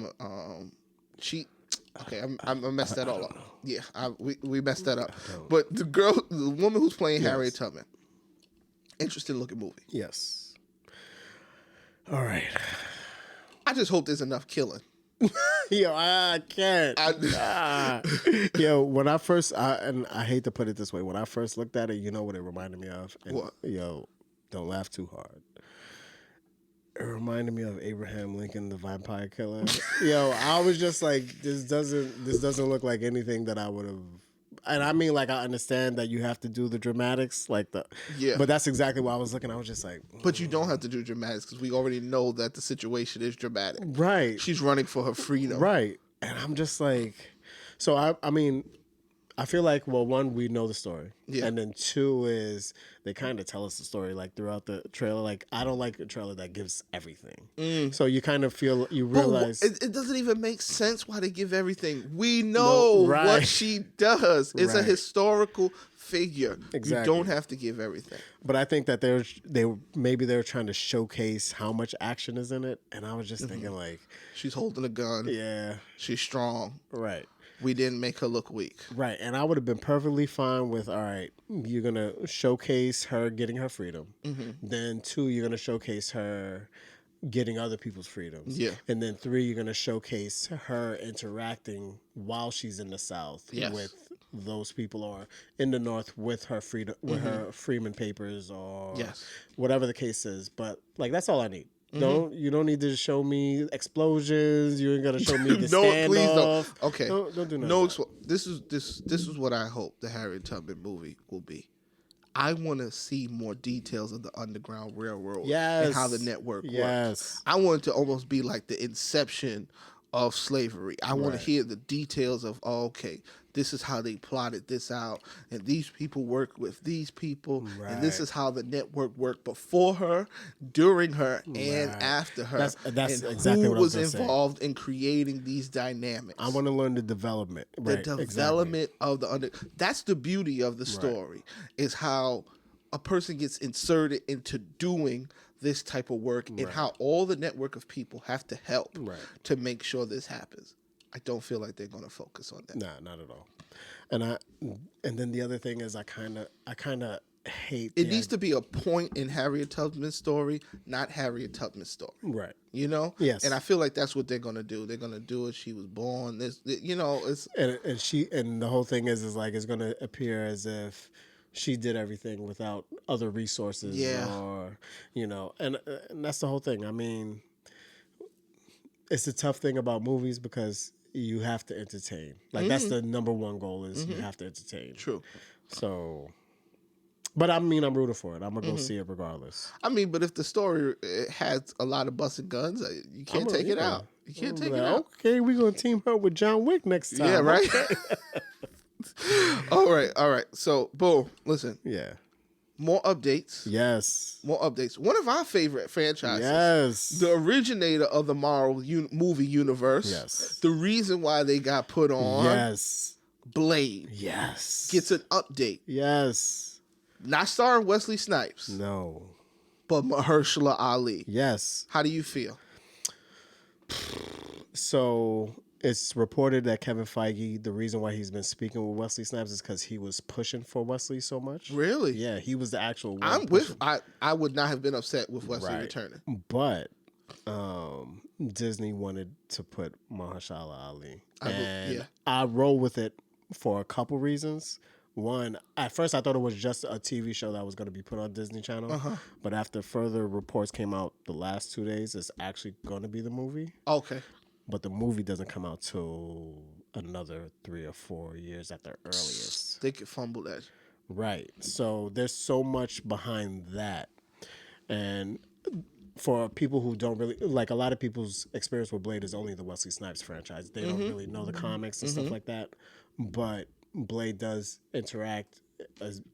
Speaker 2: messed that all up. Yeah, we messed that up. But the woman who's playing Harriet Tubman, interesting looking movie.
Speaker 1: Yes. All right.
Speaker 2: I just hope there's enough killing.
Speaker 1: Yo, I can't. Yo, when I first, and I hate to put it this way, when I first looked at it, you know what it reminded me of? And,
Speaker 2: what?
Speaker 1: Yo, don't laugh too hard. It reminded me of Abraham Lincoln, the Vampire Killer. Yo, I was just like, this doesn't look like anything that I would have. And I mean, like, I understand that you have to do the dramatics, but that's exactly why I was looking. I was just like,
Speaker 2: but you don't have to do dramatics because we already know that the situation is dramatic.
Speaker 1: Right.
Speaker 2: She's running for her freedom.
Speaker 1: Right. And I'm just like, so I mean, I feel like, well, one, we know the story. Yeah. And then two is they kind of tell us the story like throughout the trailer. Like, I don't like a trailer that gives everything. So you kind of feel, you realize.
Speaker 2: It doesn't even make sense why they give everything. We know what she does. It's a historical figure. Exactly. You don't have to give everything.
Speaker 1: But I think that maybe they're trying to showcase how much action is in it. And I was just thinking like.
Speaker 2: She's holding a gun.
Speaker 1: Yeah.
Speaker 2: She's strong.
Speaker 1: Right.
Speaker 2: We didn't make her look weak.
Speaker 1: Right. And I would have been perfectly fine with, all right, you're going to showcase her getting her freedom. Then 2, you're going to showcase her getting other people's freedoms. Yeah. And then 3, you're going to showcase her interacting while she's in the South with those people, or in the North with her freedom, with her Freeman Papers, or whatever the case is. But like, that's all I need. You don't need to show me explosions. You ain't gotta show me the standoff. Please don't.
Speaker 2: Okay,
Speaker 1: don't do nothing.
Speaker 2: No, this is what I hope the Harriet Tubman movie will be. I want to see more details of the Underground Railroad and how the network works. I want it to almost be like the inception of slavery. I want to hear the details of, this is how they plotted this out, and these people work with these people, and this is how the network worked before her, during her, and after her.
Speaker 1: That's
Speaker 2: and
Speaker 1: exactly
Speaker 2: who
Speaker 1: what I
Speaker 2: was
Speaker 1: was
Speaker 2: involved in creating these dynamics.
Speaker 1: I want to learn the development.
Speaker 2: The development of the That's the beauty of the story, is how a person gets inserted into doing this type of work and how all the network of people have to help to make sure this happens. I don't feel like they're going to focus on that.
Speaker 1: Nah, not at all. And then the other thing is I kind of hate
Speaker 2: it needs to be a point in Harriet Tubman's story, not Harriet Tubman's story.
Speaker 1: Right.
Speaker 2: You know?
Speaker 1: Yes.
Speaker 2: And I feel like that's what they're going to do. They're going to do it. She was born this, you know, it's
Speaker 1: and the whole thing is like it's going to appear as if she did everything without other resources or, you know, and that's the whole thing. I mean, it's a tough thing about movies because you have to entertain. Like that's the number one goal is you have to entertain.
Speaker 2: True.
Speaker 1: So, but I mean, I'm rooting for it. I'm going to go see it regardless.
Speaker 2: I mean, but if the story has a lot of busted guns, you can't take it out. You can't take it out.
Speaker 1: Okay, we're going to team her with John Wick next time.
Speaker 2: Yeah, right? All right. So, boom, listen.
Speaker 1: Yeah.
Speaker 2: More updates.
Speaker 1: Yes.
Speaker 2: More updates. One of our favorite franchises.
Speaker 1: Yes.
Speaker 2: The originator of the Marvel movie universe.
Speaker 1: Yes.
Speaker 2: The reason why they got put on.
Speaker 1: Yes.
Speaker 2: Blade.
Speaker 1: Yes.
Speaker 2: Gets an update.
Speaker 1: Yes.
Speaker 2: Not starring Wesley Snipes.
Speaker 1: No.
Speaker 2: But Mahershala Ali.
Speaker 1: Yes.
Speaker 2: How do you feel?
Speaker 1: So it's reported that Kevin Feige, the reason why he's been speaking with Wesley Snipes is because he was pushing for Wesley so much.
Speaker 2: Really?
Speaker 1: Yeah, he was the actual one.
Speaker 2: I would not have been upset with Wesley returning.
Speaker 1: But Disney wanted to put Mahershala Ali. I roll with it for a couple reasons. One, at first I thought it was just a TV show that was going to be put on Disney Channel. But after further reports came out the last 2 days, it's actually going to be the movie.
Speaker 2: Okay.
Speaker 1: But the movie doesn't come out till another 3 or 4 years at the earliest.
Speaker 2: They could fumble that.
Speaker 1: Right. So there's so much behind that. And for people who don't really, like a lot of people's experience with Blade is only the Wesley Snipes franchise. They don't really know the comics and stuff like that. But Blade does interact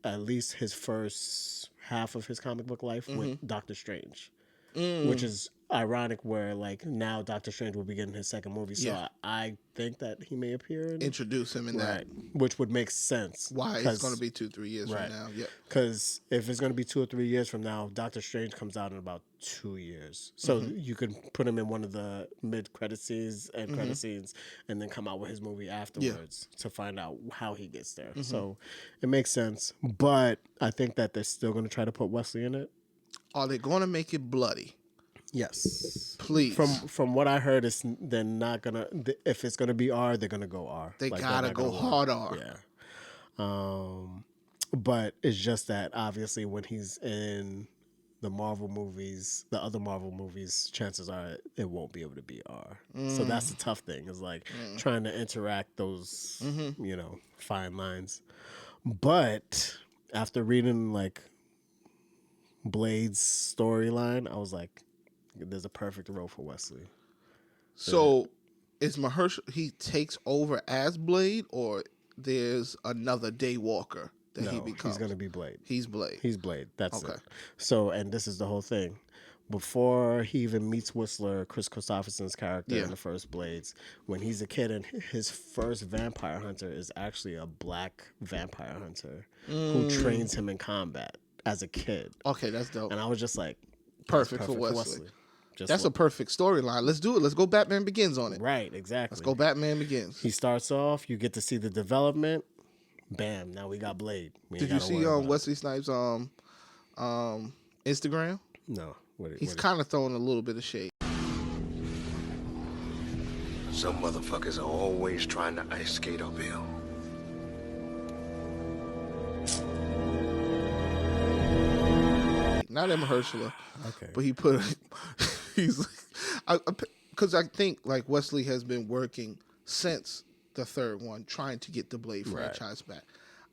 Speaker 1: at least his first half of his comic book life with Doctor Strange, which is ironic where like now Doctor Strange will be getting his second movie. So I think that he may appear
Speaker 2: introduce him in that,
Speaker 1: which would make sense.
Speaker 2: Why it's going to be 2-3 years from now. Yeah.
Speaker 1: Because if it's going to be 2 or 3 years from now, Doctor Strange comes out in about 2 years. So you can put him in one of the mid-credit scenes and credit scenes and then come out with his movie afterwards to find out how he gets there. So it makes sense. But I think that they're still going to try to put Wesley in it.
Speaker 2: Are they going to make it bloody?
Speaker 1: Yes.
Speaker 2: Please.
Speaker 1: From what I heard, they're not going to... If it's going to be R, they're going to go R.
Speaker 2: They got to go hard R.
Speaker 1: Yeah. But it's just that, obviously, when he's in the Marvel movies, the other Marvel movies, chances are it won't be able to be R. So that's the tough thing, is like trying to interact those, you know, fine lines. But after reading, like, Blade's storyline, I was like, there's a perfect role for Wesley.
Speaker 2: So is Mahershala, he takes over as Blade, or there's another Daywalker that he becomes?
Speaker 1: He's going to be Blade.
Speaker 2: He's Blade.
Speaker 1: He's Blade. That's it. So, and this is the whole thing. Before he even meets Whistler, Chris Christopherson's character in the first Blades, when he's a kid, and his first vampire hunter is actually a black vampire hunter who trains him in combat as a kid.
Speaker 2: Okay, that's dope.
Speaker 1: And I was just like,
Speaker 2: perfect for Wesley. That's a perfect storyline. Let's do it. Let's go Batman Begins on it.
Speaker 1: Right, exactly.
Speaker 2: Let's go Batman Begins.
Speaker 1: He starts off, you get to see the development. Bam, now we got Blade.
Speaker 2: Did you see Wesley Snipes' Instagram?
Speaker 1: No.
Speaker 2: He's kind of throwing a little bit of shade.
Speaker 4: Some motherfuckers are always trying to ice skate uphill.
Speaker 2: Not Emma Mahershala.
Speaker 1: Okay.
Speaker 2: But he put, because I think like Wesley has been working since the third one, trying to get the Blade franchise back.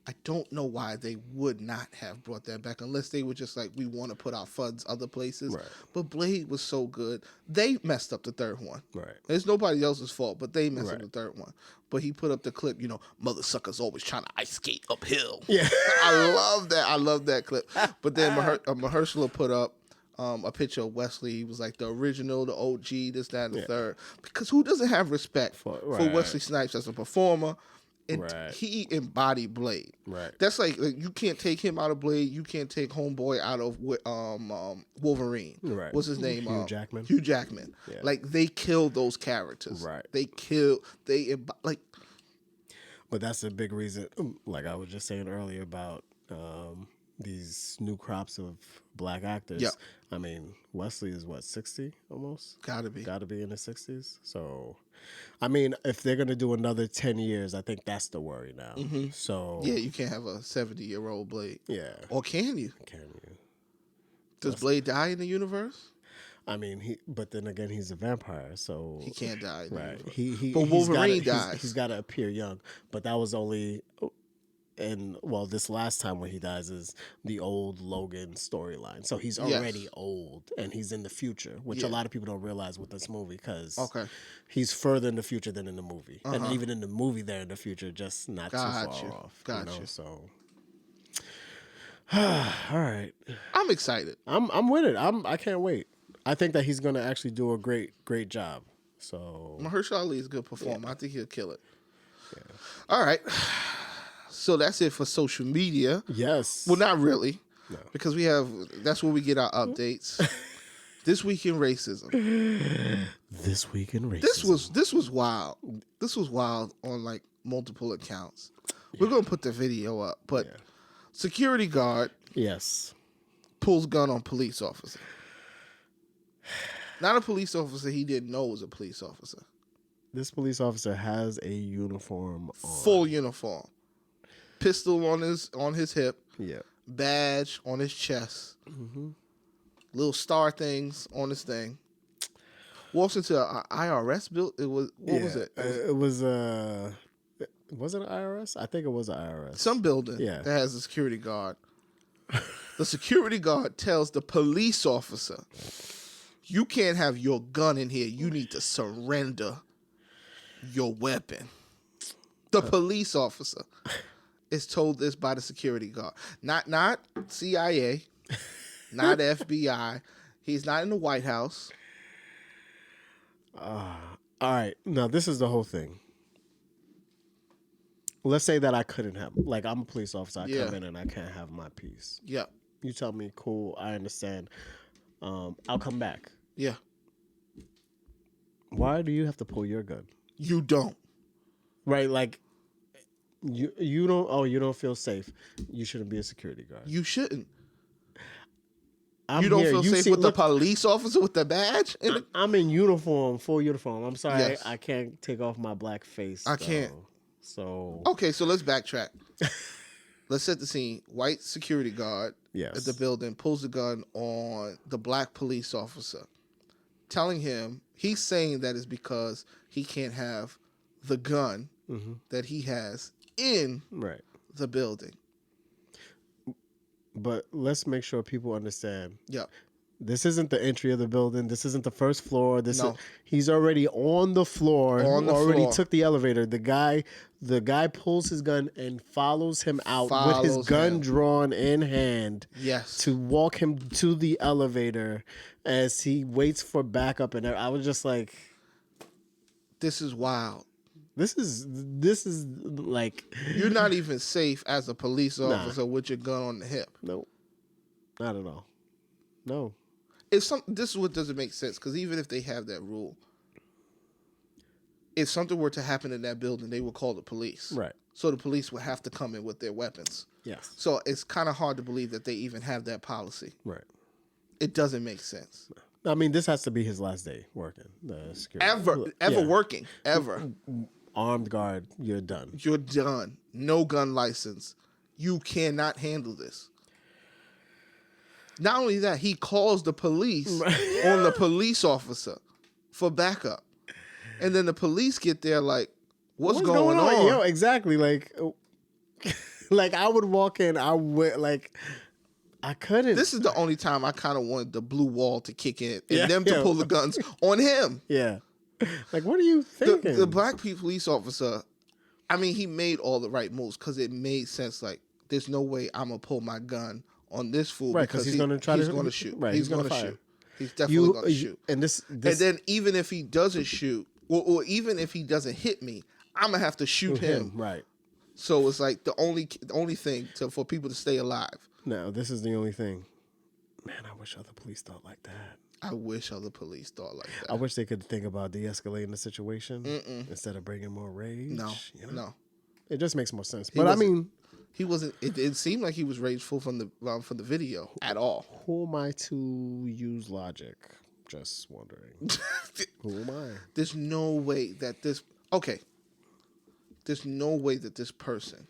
Speaker 2: I don't know why they would not have brought that back unless they were just like, we want to put our funds other places.
Speaker 1: Right.
Speaker 2: But Blade was so good. They messed up the third one.
Speaker 1: Right.
Speaker 2: It's nobody else's fault, but they messed up the third one. But he put up the clip, you know, mother suckers always trying to ice skate uphill.
Speaker 1: Yeah.
Speaker 2: I love that. I love that clip. But then Mahershala put up a picture of Wesley. He was like the original, the OG, this, that, and the third. Because who doesn't have respect for Wesley Snipes as a performer And he embodied Blade.
Speaker 1: Right.
Speaker 2: That's like you can't take him out of Blade. You can't take Homeboy out of Wolverine.
Speaker 1: Right.
Speaker 2: What's his name?
Speaker 1: Hugh Jackman.
Speaker 2: Hugh Jackman. Yeah. Like they killed those characters.
Speaker 1: Right.
Speaker 2: Like.
Speaker 1: But that's a big reason. Like I was just saying earlier about these new crops of black actors.
Speaker 2: Yeah.
Speaker 1: I mean, Wesley is what, 60 almost?
Speaker 2: Gotta be
Speaker 1: in his 60s. So, I mean, if they're gonna do another 10 years, I think that's the worry now.
Speaker 2: Mm-hmm.
Speaker 1: So
Speaker 2: yeah, you can't have a 70-year-old Blade.
Speaker 1: Yeah.
Speaker 2: Or can you?
Speaker 1: Can you?
Speaker 2: Does Blade die in the universe?
Speaker 1: I mean, but then again, he's a vampire, so
Speaker 2: he can't die.
Speaker 1: Right.
Speaker 2: But Wolverine dies.
Speaker 1: He's got to appear young, but that was only. And well, this last time when he dies is the old Logan storyline. So he's already old and he's in the future, which a lot of people don't realize with this movie because he's further in the future than in the movie. And even in the movie, they're in the future, just not too far off.
Speaker 2: Gotcha.
Speaker 1: So, all right.
Speaker 2: I'm excited.
Speaker 1: I'm with it. I can't wait. I think that he's going to actually do a great job. So
Speaker 2: Mahershala Ali is a good performer. I think he'll kill it. Yeah. All right. So that's it for social media.
Speaker 1: Yes.
Speaker 2: Well, not really. No. Because that's where we get our updates. This week in racism.
Speaker 1: This week in racism.
Speaker 2: This was wild. This was wild on like multiple accounts. We're going to put the video up, but security guard pulls gun on police officer. Not a police officer he didn't know was a police officer.
Speaker 1: This police officer has a uniform on.
Speaker 2: Full uniform. Pistol on his hip.
Speaker 1: Yeah.
Speaker 2: Badge on his chest. Mm-hmm. Little star things on his thing. Walks into an IRS build. It was what was it?
Speaker 1: It was was it an IRS? I think it was an IRS.
Speaker 2: Some building that has a security guard. The security guard tells the police officer, "You can't have your gun in here. You need to surrender your weapon." The police officer is told this by the security guard. Not CIA, not FBI. He's not in the White House.
Speaker 1: All right. Now, this is the whole thing. Let's say that I couldn't have, like, I'm a police officer. I come in and I can't have my piece.
Speaker 2: Yeah.
Speaker 1: You tell me, cool, I understand. I'll come back.
Speaker 2: Yeah.
Speaker 1: Why do you have to pull your gun?
Speaker 2: You don't.
Speaker 1: Right, like, you don't feel safe. You shouldn't be a security guard.
Speaker 2: You shouldn't. You don't feel safe with the police officer with the badge?
Speaker 1: I'm in uniform, full uniform. I'm sorry, yes. I can't take off my black face.
Speaker 2: I can't.
Speaker 1: So
Speaker 2: okay, so let's backtrack. Let's set the scene. White security guard at the building pulls the gun on the black police officer, telling him he's saying that is because he can't have the gun that he has in the building.
Speaker 1: But let's make sure people understand.
Speaker 2: Yeah.
Speaker 1: This isn't the entry of the building. This isn't the first floor. He's already on the floor. Took the elevator. The guy pulls his gun and follows him out with his gun drawn in hand.
Speaker 2: Yes.
Speaker 1: To walk him to the elevator as he waits for backup. And I was just like,
Speaker 2: this is wild.
Speaker 1: This is like,
Speaker 2: you're not even safe as a police officer with your gun on the hip.
Speaker 1: No, not at all. No.
Speaker 2: This is what doesn't make sense, because even if they have that rule, if something were to happen in that building, they would call the police.
Speaker 1: Right.
Speaker 2: So the police would have to come in with their weapons.
Speaker 1: Yes.
Speaker 2: So it's kind of hard to believe that they even have that policy.
Speaker 1: Right.
Speaker 2: It doesn't make sense.
Speaker 1: I mean, this has to be his last day working. The security.
Speaker 2: Ever working. Ever.
Speaker 1: Armed guard, you're done.
Speaker 2: You're done. No gun license. You cannot handle this. Not only that, he calls the police on the police officer for backup. And then the police get there like, what's going on?
Speaker 1: Yo, exactly. Like I would walk in, I couldn't.
Speaker 2: This is the only time I kind of wanted the blue wall to kick in and them to pull the guns on him.
Speaker 1: Yeah. Like, what are you thinking?
Speaker 2: The black police officer, I mean, he made all the right moves because it made sense. Like, there's no way I'm going to pull my gun on this fool because he's going to shoot.
Speaker 1: Right,
Speaker 2: he's going to shoot. He's definitely going to shoot. And then even if he doesn't shoot, or even if he doesn't hit me, I'm going to have to shoot him.
Speaker 1: Right.
Speaker 2: So it's like the only thing for people to stay alive.
Speaker 1: Now, this is the only thing. Man, I wish other police thought like that.
Speaker 2: I wish other police thought like that.
Speaker 1: I wish they could think about de-escalating the situation instead of bringing more rage.
Speaker 2: No.
Speaker 1: It just makes more sense. But I mean,
Speaker 2: he wasn't. It seemed like he was rageful from the video at all.
Speaker 1: Who am I to use logic? Just wondering. Who am I?
Speaker 2: There's no way that this. Okay. There's no way that this person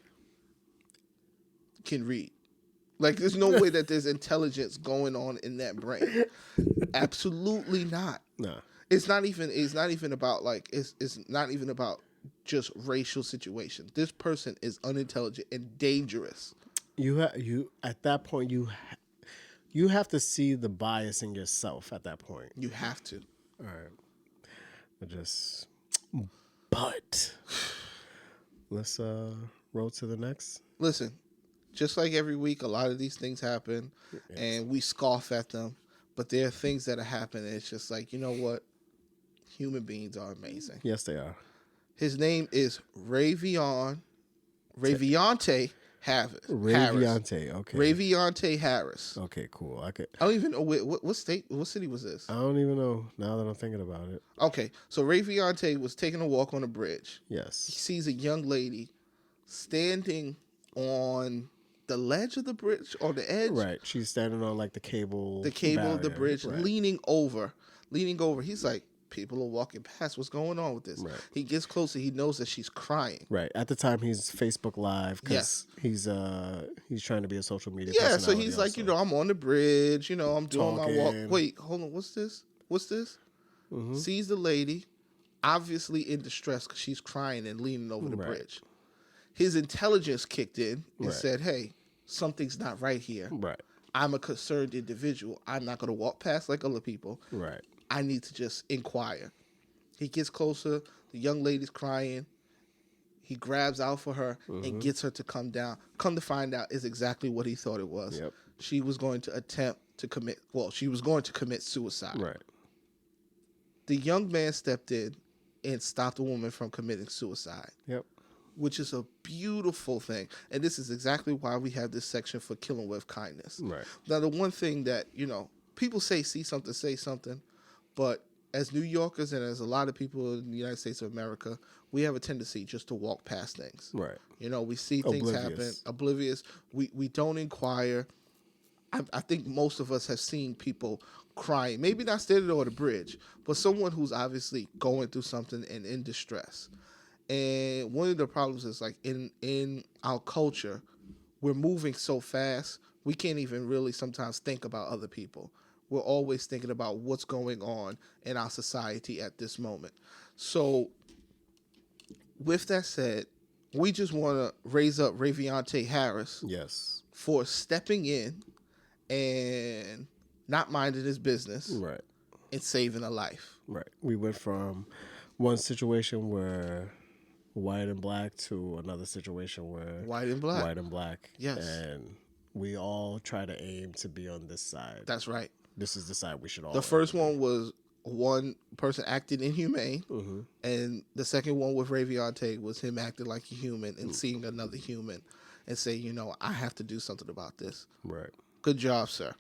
Speaker 2: can read. Like, there's no way that there's intelligence going on in that brain. Absolutely not.
Speaker 1: No.
Speaker 2: It's not even about like it's not even about just racial situations. This person is unintelligent and dangerous.
Speaker 1: You at that point you have to see the bias in yourself at that point.
Speaker 2: You have to.
Speaker 1: All right. But let's roll to the next.
Speaker 2: Listen, just like every week, a lot of these things happen, and we scoff at them. But there are things that happen, and it's just like, you know what? Human beings are amazing.
Speaker 1: Yes, they are.
Speaker 2: His name is Raviante Harris.
Speaker 1: Raviante, okay.
Speaker 2: Raviante Harris.
Speaker 1: Okay, cool. I
Speaker 2: don't even know what city was this?
Speaker 1: I don't even know now that I'm thinking about it.
Speaker 2: Okay, so Raviante was taking a walk on a bridge.
Speaker 1: Yes.
Speaker 2: He sees a young lady standing on the ledge of the bridge, on the edge.
Speaker 1: Right. She's standing on like the cable
Speaker 2: of the bridge, right. leaning over. He's like, people are walking past. What's going on with this?
Speaker 1: Right.
Speaker 2: He gets closer. He knows that she's crying.
Speaker 1: Right. At the time, he's Facebook Live because he's trying to be a social media.
Speaker 2: Yeah. So he's like, I'm on the bridge. I'm doing my walk. Wait, hold on. What's this? Mm-hmm. Sees the lady, obviously in distress because she's crying and leaning over the bridge. His intelligence kicked in and said, "Hey, something's not right here.
Speaker 1: Right.
Speaker 2: I'm a concerned individual. I'm not going to walk past like other people.
Speaker 1: Right.
Speaker 2: I need to just inquire." He gets closer. The young lady's crying. He grabs out for her and gets her to come down. Come to find out is exactly what he thought it was.
Speaker 1: Yep.
Speaker 2: She was going to commit suicide.
Speaker 1: Right.
Speaker 2: The young man stepped in and stopped the woman from committing suicide.
Speaker 1: Yep.
Speaker 2: Which is a beautiful thing. And this is exactly why we have this section for killing with kindness.
Speaker 1: Right.
Speaker 2: Now, the one thing that, people say something, but as New Yorkers and as a lot of people in the United States of America, we have a tendency just to walk past things.
Speaker 1: Right.
Speaker 2: We see things happen, oblivious. We don't inquire. I think most of us have seen people crying, maybe not standing on the bridge, but someone who's obviously going through something and in distress. And one of the problems is like in our culture, we're moving so fast, we can't even really sometimes think about other people. We're always thinking about what's going on in our society at this moment. So with that said, we just want to raise up Raviante Harris.
Speaker 1: Yes.
Speaker 2: For stepping in and not minding his business.
Speaker 1: Right.
Speaker 2: And saving a life.
Speaker 1: Right. We went from one situation where white and black to another situation where
Speaker 2: white and black.
Speaker 1: Yes. And we all try to aim to be on this side.
Speaker 2: That's right.
Speaker 1: This is the side we should all.
Speaker 2: The first one was one person acting inhumane, and the second one with Raviante was him acting like a human and seeing another human and say, I have to do something about this.
Speaker 1: Right.
Speaker 2: Good job, sir.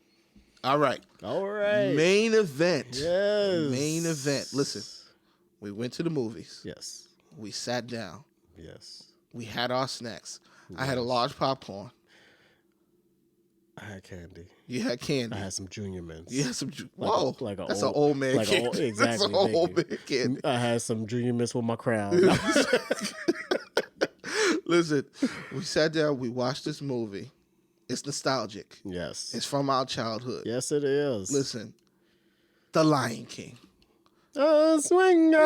Speaker 2: All right.
Speaker 1: Main event. Yes.
Speaker 2: Main event. Listen, we went to the movies.
Speaker 1: Yes.
Speaker 2: We sat down.
Speaker 1: Yes.
Speaker 2: We had our snacks. Yes. I had a large popcorn.
Speaker 1: I had candy.
Speaker 2: You had candy.
Speaker 1: I had some Junior Mints.
Speaker 2: You had some. That's
Speaker 1: an
Speaker 2: old man candy.
Speaker 1: Exactly. That's an old man candy. I had some Junior Mints with my crown.
Speaker 2: Listen, we sat down. We watched this movie. It's nostalgic.
Speaker 1: Yes.
Speaker 2: It's from our childhood.
Speaker 1: Yes, it is.
Speaker 2: Listen, The Lion King.
Speaker 1: A swinger.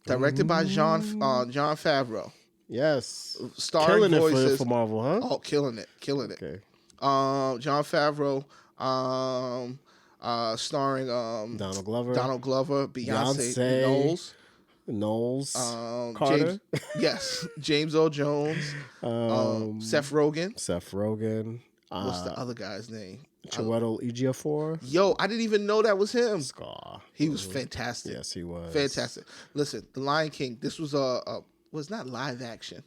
Speaker 2: Directed by John Favreau.
Speaker 1: Yes.
Speaker 2: Starring
Speaker 1: killing
Speaker 2: voices.
Speaker 1: It for Marvel, huh?
Speaker 2: Oh, killing it.
Speaker 1: Okay.
Speaker 2: John Favreau, starring
Speaker 1: Donald Glover,
Speaker 2: Beyonce
Speaker 1: Knowles, Carter.
Speaker 2: James Earl Jones, Seth Rogen. What's the other guy's name?
Speaker 1: Chiwetel Ejiofor.
Speaker 2: Yo, I didn't even know that was him.
Speaker 1: Scar.
Speaker 2: He was fantastic.
Speaker 1: Yes, he was.
Speaker 2: Fantastic. Listen, The Lion King, this was a was not live action.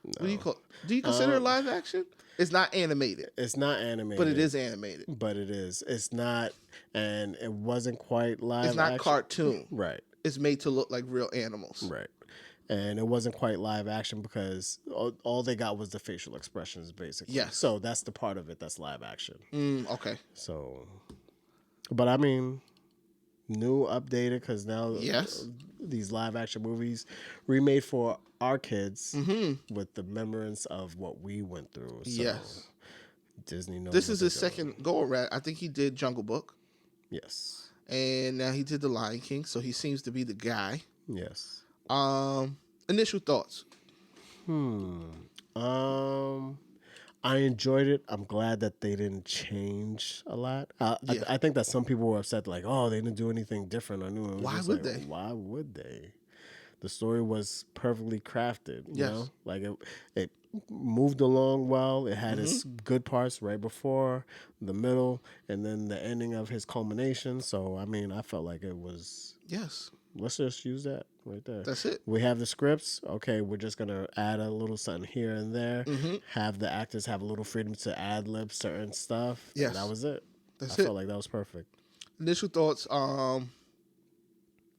Speaker 1: No.
Speaker 2: What do you call? Do you consider it live action? It's not animated.
Speaker 1: It's not animated,
Speaker 2: but it is animated.
Speaker 1: But it is. It's not, and it wasn't quite live.
Speaker 2: It's not
Speaker 1: action.
Speaker 2: Cartoon.
Speaker 1: Right.
Speaker 2: It's made to look like real animals.
Speaker 1: Right. And it wasn't quite live action because all they got was the facial expressions, basically.
Speaker 2: Yes.
Speaker 1: So that's the part of it that's live action.
Speaker 2: Okay.
Speaker 1: So, but I mean, new, updated, because now these live action movies remade for our kids with the remembrance of what we went through. So
Speaker 2: yes.
Speaker 1: Disney knows.
Speaker 2: This is his second go around. I think he did Jungle Book.
Speaker 1: Yes.
Speaker 2: And now he did The Lion King, so he seems to be the guy.
Speaker 1: Yes.
Speaker 2: Initial thoughts.
Speaker 1: I enjoyed it. I'm glad that they didn't change a lot. I think that some people were upset, like, oh, they didn't do anything different or new.
Speaker 2: Why would they?
Speaker 1: Why would they? The story was perfectly crafted. You know, like it moved along well. It had its good parts right before, the middle, and then the ending of his culmination. So I mean, I felt like it was Let's just use that right there.
Speaker 2: That's it.
Speaker 1: We have the scripts. Okay, we're just going to add a little something here and there. Have the actors have a little freedom to ad-lib certain stuff.
Speaker 2: Yes.
Speaker 1: And that was it. I felt like that was perfect.
Speaker 2: Initial thoughts,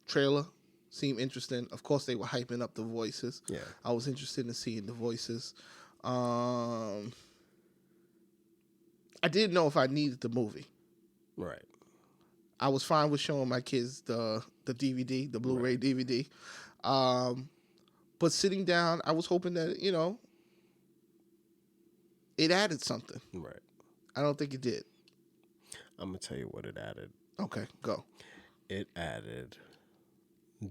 Speaker 2: trailer seemed interesting. Of course, they were hyping up the voices.
Speaker 1: Yeah.
Speaker 2: I was interested in seeing the voices. I didn't know if I needed the movie.
Speaker 1: Right.
Speaker 2: I was fine with showing my kids the DVD, the Blu-ray DVD. But sitting down, I was hoping that, it added something.
Speaker 1: Right.
Speaker 2: I don't think it did.
Speaker 1: I'm going to tell you what it added.
Speaker 2: Okay, go.
Speaker 1: It added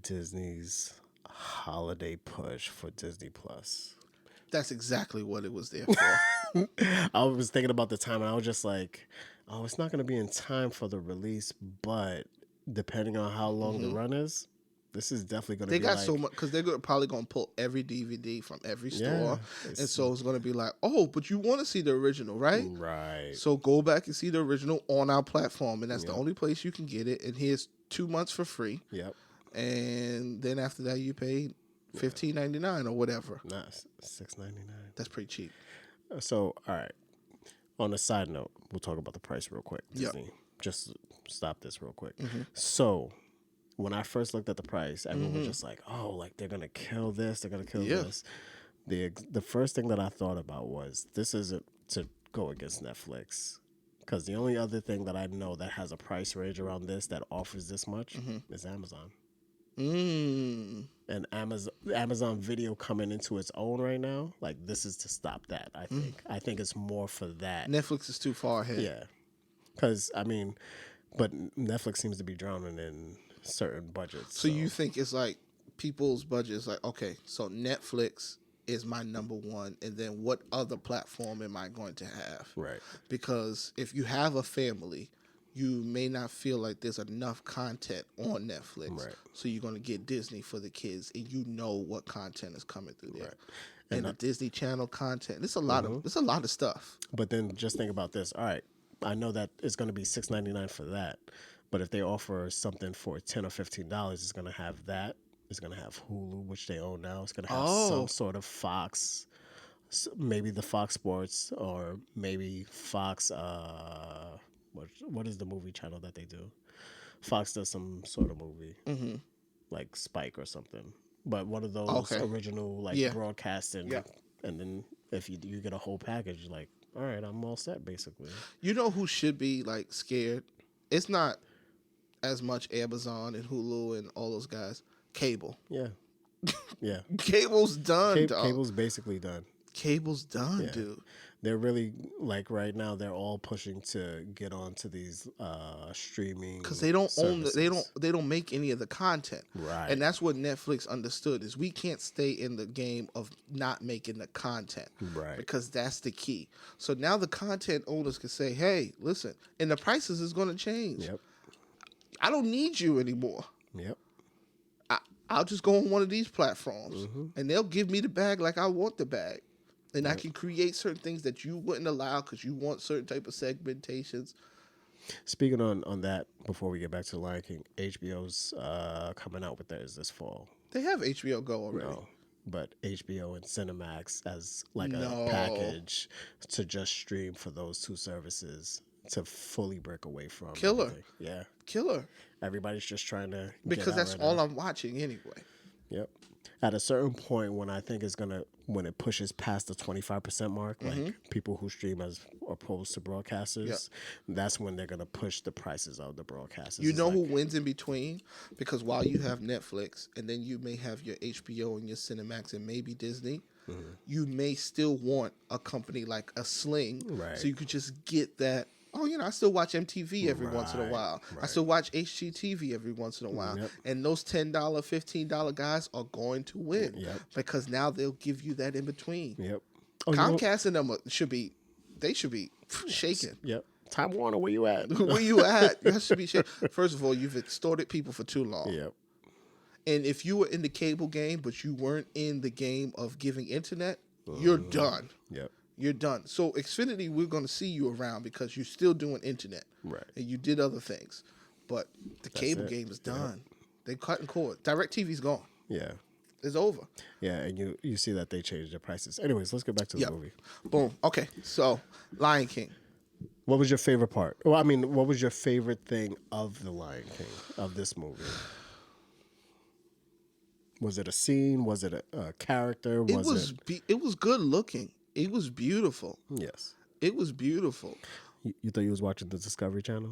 Speaker 1: Disney's holiday push for Disney Plus.
Speaker 2: That's exactly what it was there for.
Speaker 1: I was thinking about the time, and I was just like, oh, it's not going to be in time for the release, but depending on how long the run is, this is definitely going to be
Speaker 2: They got so much, because they're probably going to pull every DVD from every store. And so it's going to be like, oh, but you want to see the original, right?
Speaker 1: Right.
Speaker 2: So go back and see the original on our platform, and that's the only place you can get it. And here's 2 months for free.
Speaker 1: Yep.
Speaker 2: And then after that, you pay $15.99 or whatever.
Speaker 1: Nah, $6.99.
Speaker 2: That's pretty cheap.
Speaker 1: So, all right. On a side note, we'll talk about the price real quick. Disney, just stop this real quick. So, when I first looked at the price, everyone was just like, "Oh, like they're gonna kill this. They're gonna kill this." The first thing that I thought about was this isn't to go against Netflix, because the only other thing that I know that has a price range around this that offers this much is Amazon. And Amazon Video coming into its own right now, like this is to stop that. I think it's more for that.
Speaker 2: Netflix is too far ahead.
Speaker 1: Yeah, because but Netflix seems to be drowning in certain budgets.
Speaker 2: So you think it's like people's budget is like, okay, so Netflix is my number one, and then what other platform am I going to have?
Speaker 1: Right.
Speaker 2: Because if you have a family, you may not feel like there's enough content on Netflix. Right. So you're going to get Disney for the kids, and you know what content is coming through there. Right. And the Disney Channel content, it's a lot of stuff.
Speaker 1: But then just think about this. All right, I know that it's going to be $6.99 for that, but if they offer something for $10 or $15, it's going to have that. It's going to have Hulu, which they own now. It's going to have some sort of Fox, maybe the Fox Sports, or maybe Fox. What is the movie channel that they do? Fox does some sort of movie, like Spike or something. But one of those original broadcasting. Yeah. And then if you get a whole package, like, all right, I'm all set, basically.
Speaker 2: You know who should be like scared? It's not as much Amazon and Hulu and all those guys. Cable.
Speaker 1: Yeah. Yeah.
Speaker 2: Cable's done.
Speaker 1: Cable's basically done.
Speaker 2: Cable's done, dude.
Speaker 1: They're really, like, right now, they're all pushing to get onto these streaming
Speaker 2: because they don't services. They don't make any of the content.
Speaker 1: Right.
Speaker 2: And that's what Netflix understood is we can't stay in the game of not making the content.
Speaker 1: Right.
Speaker 2: Because that's the key. So now the content owners can say, hey, listen, and the prices is going to change.
Speaker 1: Yep.
Speaker 2: I don't need you anymore.
Speaker 1: Yep.
Speaker 2: I'll just go on one of these platforms and they'll give me the bag like I want the bag. And I can create certain things that you wouldn't allow because you want certain type of segmentations.
Speaker 1: Speaking on that, before we get back to The Lion King, HBO's coming out with theirs this fall.
Speaker 2: They have HBO Go already.
Speaker 1: but HBO and Cinemax as like a package to just stream for those two services to fully break away from everything. Yeah.
Speaker 2: Killer.
Speaker 1: Everybody's just trying to
Speaker 2: because that's all I'm watching anyway.
Speaker 1: Yep. At a certain point when I think it's when it pushes past the 25% mark, like people who stream as opposed to broadcasters, that's when they're gonna push the prices of the broadcasters.
Speaker 2: You know who wins in between? Because while you have Netflix and then you may have your HBO and your Cinemax and maybe Disney, you may still want a company like a Sling, so you could just get that. Oh, I still watch MTV every once in a while. I still watch HGTV every once in a while. And those $10, $15 guys are going to win because now they'll give you that in between. Comcast and them should be shaking.
Speaker 1: Time Warner, where you at?
Speaker 2: Where you at? You should be shaking. First of all, you've extorted people for too long. And if you were in the cable game, but you weren't in the game of giving internet, you're done. You're done. So Xfinity, we're going to see you around because you're still doing internet. And you did other things. But the cable game is done. They cutting cord. DirecTV's gone. It's over.
Speaker 1: And you see that they changed their prices. Anyways, let's get back to the movie.
Speaker 2: Boom. Okay, so Lion King.
Speaker 1: What was your favorite part? Well, I mean, what was your favorite thing of the Lion King, of this movie? Was it a scene? Was it a character?
Speaker 2: It was good looking. It was beautiful.
Speaker 1: Yes.
Speaker 2: It was beautiful.
Speaker 1: You thought you was watching the Discovery Channel?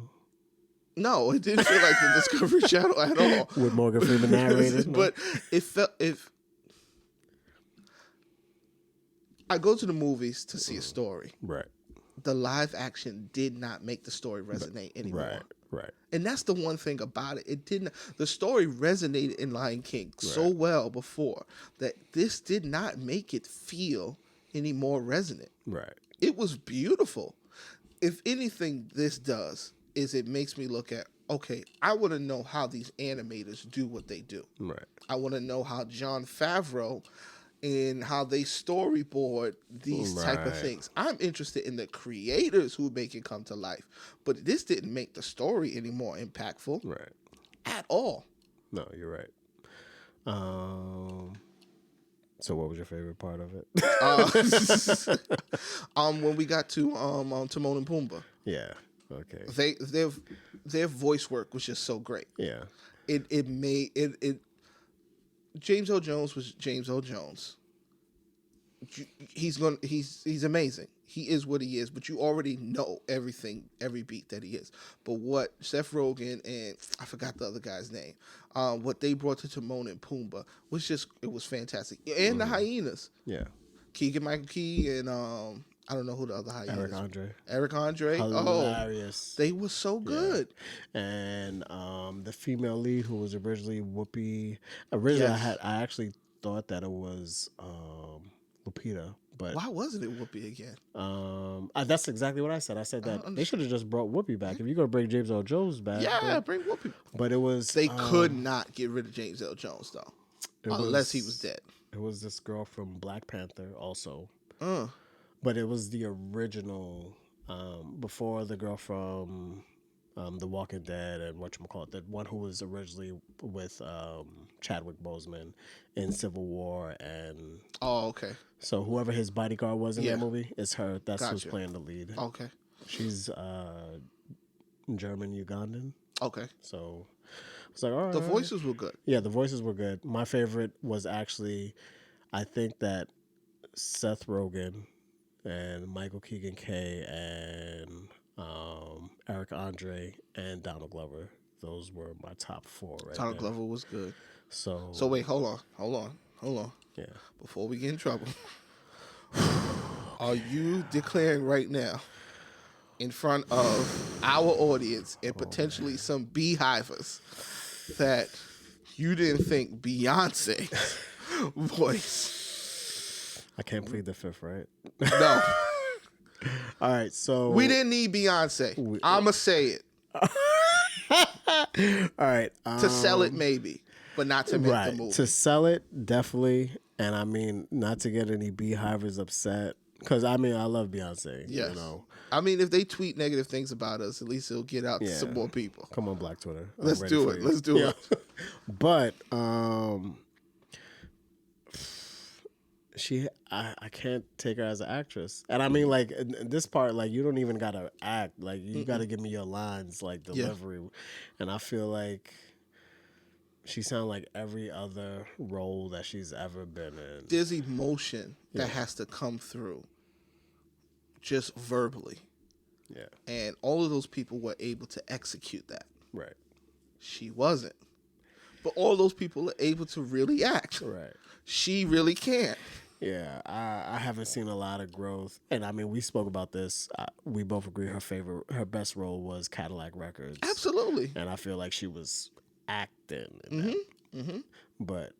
Speaker 2: No, it didn't feel like the Discovery Channel at all.
Speaker 1: With Morgan Freeman narrated?
Speaker 2: But it felt... I go to the movies to see a story. The live action did not make the story resonate anymore. And that's the one thing about it. It didn't. The story resonated in Lion King so well before that this did not make it feel any more resonant. It was beautiful. If anything, this does is it makes me look at, okay, I want to know how these animators do what they do. I want to know how Jon Favreau and how they storyboard these type of things. I'm interested in the creators who make it come to life. But this didn't make the story any more impactful at all.
Speaker 1: No, you're right. So what was your favorite part of it?
Speaker 2: When we got to Timon and Pumbaa. Okay. Their voice work was just so great. It made it James Earl Jones was James Earl Jones. He's amazing. He is what he is, but you already know everything, every beat that he is. But what Seth Rogen and I forgot the other guy's name, what they brought to Timon and Pumbaa was it was fantastic. And the hyenas. Keegan-Michael Key and I don't know who the other hyenas. Eric Andre.
Speaker 1: Hilarious.
Speaker 2: They were so good.
Speaker 1: And the female lead who was originally Whoopi. Originally, I actually thought that it was Lupita, but
Speaker 2: why wasn't it Whoopi again?
Speaker 1: That's exactly what I said. I said that they should have just brought Whoopi back. If you're gonna bring James Earl Jones back,
Speaker 2: bring Whoopi.
Speaker 1: But it was
Speaker 2: they could not get rid of James Earl Jones though, unless he was dead.
Speaker 1: It was this girl from Black Panther also. But it was the original, before the girl from The Walking Dead and whatchamacallit, the one who was originally with Chadwick Boseman in Civil War. And so whoever his bodyguard was in that movie, it's her. That's who's playing the lead.
Speaker 2: Okay.
Speaker 1: She's German Ugandan.
Speaker 2: Okay.
Speaker 1: So it's like, all right.
Speaker 2: The voices were good.
Speaker 1: Yeah, the voices were good. My favorite was actually, I think that Seth Rogen and Michael Keegan Kay and Eric Andre and Donald Glover. Those were my top four.
Speaker 2: Donald Glover was good.
Speaker 1: So
Speaker 2: wait, hold on.
Speaker 1: Yeah.
Speaker 2: Before we get in trouble, are you declaring right now, in front of our audience and potentially some beehivers, that you didn't think Beyonce's voice?
Speaker 1: I can't plead the fifth, right?
Speaker 2: No.
Speaker 1: All right, so
Speaker 2: we didn't need Beyonce. I'ma say it.
Speaker 1: All right,
Speaker 2: to sell it maybe, but not to make the movie.
Speaker 1: To sell it, definitely, and I mean not to get any beehivers upset, because I mean I love Beyonce.
Speaker 2: Yes.
Speaker 1: You know.
Speaker 2: I mean, if they tweet negative things about us, at least it'll get out to some more people.
Speaker 1: Come on, Black Twitter.
Speaker 2: Let's do it.
Speaker 1: But I can't take her as an actress. And I mean, like, in this part, like, you don't even gotta act. Like, you gotta give me your lines, like, delivery. Yeah. And I feel like she sounds like every other role that she's ever been in.
Speaker 2: There's emotion that has to come through just verbally.
Speaker 1: Yeah.
Speaker 2: And all of those people were able to execute that.
Speaker 1: Right.
Speaker 2: She wasn't. But all those people are able to really act.
Speaker 1: Right.
Speaker 2: She really can't.
Speaker 1: Yeah, I haven't seen a lot of growth, and I mean, we spoke about this. We both agree her best role was Cadillac Records.
Speaker 2: Absolutely,
Speaker 1: and I feel like she was acting in that. Mm-hmm. But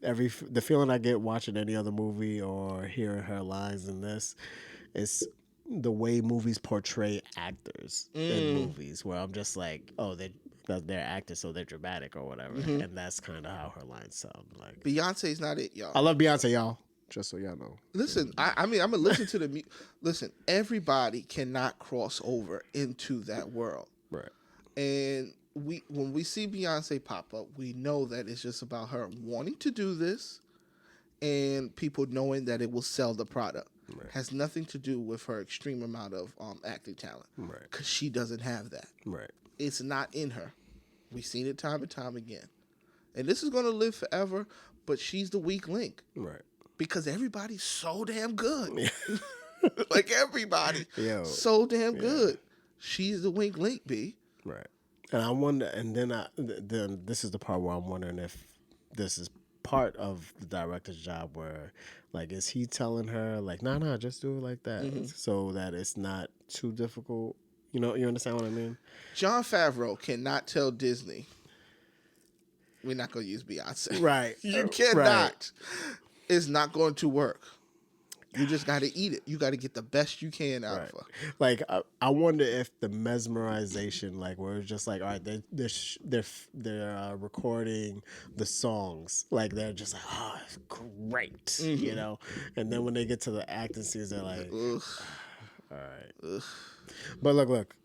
Speaker 1: the feeling I get watching any other movie or hearing her lines in this is the way movies portray actors in movies, where I'm just like, oh, they're actors, so they're dramatic or whatever, and that's kind of how her lines sound. Like
Speaker 2: Beyonce's not it, y'all.
Speaker 1: I love Beyonce, y'all. Just so y'all know.
Speaker 2: Listen, I mean, I'm gonna listen to the listen. Everybody cannot cross over into that world,
Speaker 1: right?
Speaker 2: And when we see Beyonce pop up, we know that it's just about her wanting to do this, and people knowing that it will sell the product. Right. Has nothing to do with her extreme amount of acting talent,
Speaker 1: right?
Speaker 2: Because she doesn't have that,
Speaker 1: right?
Speaker 2: It's not in her. We've seen it time and time again. And this is going to live forever, but she's the weak link.
Speaker 1: Right. Because
Speaker 2: everybody's so damn good. Yeah. Like everybody. So damn good. She's the weak link, B.
Speaker 1: Right. And I wonder, and then this is the part where I'm wondering if this is part of the director's job where, like, is he telling her, like, nah, just do it like that so that it's not too difficult? You know, you understand what I mean?
Speaker 2: Jon Favreau cannot tell Disney, we're not going to use Beyonce.
Speaker 1: Right.
Speaker 2: You cannot. Right. It's not going to work. You just got to eat it. You got to get the best you can out of her.
Speaker 1: Like, I wonder if the mesmerization, like, where it's just like, all right, they're recording the songs. Like, they're just like, oh, it's great, you know? And then when they get to the acting scenes, they're like, ugh. All right. Ugh. But look.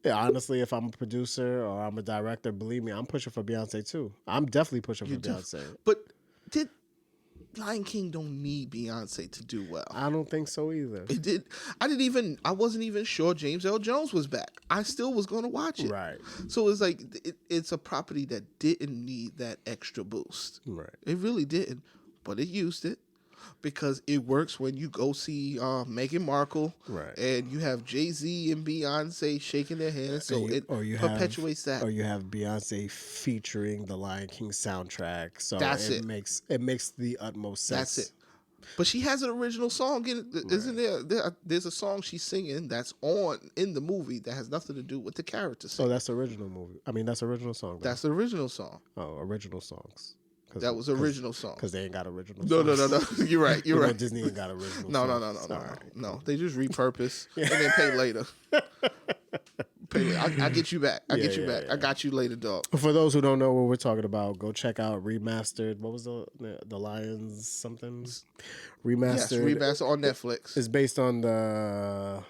Speaker 1: Yeah, honestly, if I'm a producer or I'm a director, believe me, I'm pushing for Beyonce too. I'm definitely pushing for Beyonce.
Speaker 2: But Lion King don't need Beyonce to do well.
Speaker 1: I don't think so either.
Speaker 2: It did. I wasn't even sure James Earl Jones was back. I still was going to watch it.
Speaker 1: Right.
Speaker 2: So it's like it's a property that didn't need that extra boost.
Speaker 1: Right.
Speaker 2: It really didn't, but it used it. Because it works when you go see Meghan Markle,
Speaker 1: right?
Speaker 2: And you have Jay-Z and Beyonce shaking their hands, so it perpetuates that.
Speaker 1: Or you have Beyonce featuring the Lion King soundtrack, so it makes the utmost sense.
Speaker 2: That's it. But she has an original song, isn't there? There's a song she's singing that's in the movie that has nothing to do with the character.
Speaker 1: Oh, that's the original movie. I mean, that's the original song. Though.
Speaker 2: That's the original song.
Speaker 1: Oh, original songs.
Speaker 2: That was original song.
Speaker 1: Because they ain't got original
Speaker 2: songs. No. You're right. You're right.
Speaker 1: Disney ain't got original
Speaker 2: songs. No. They just repurpose and then pay later. I'll get you back. I'll get you back. I got you later, dog.
Speaker 1: For those who don't know what we're talking about, go check out Remastered. What was the Lions something? Remastered.
Speaker 2: Yes, Remastered on Netflix.
Speaker 1: It's based on the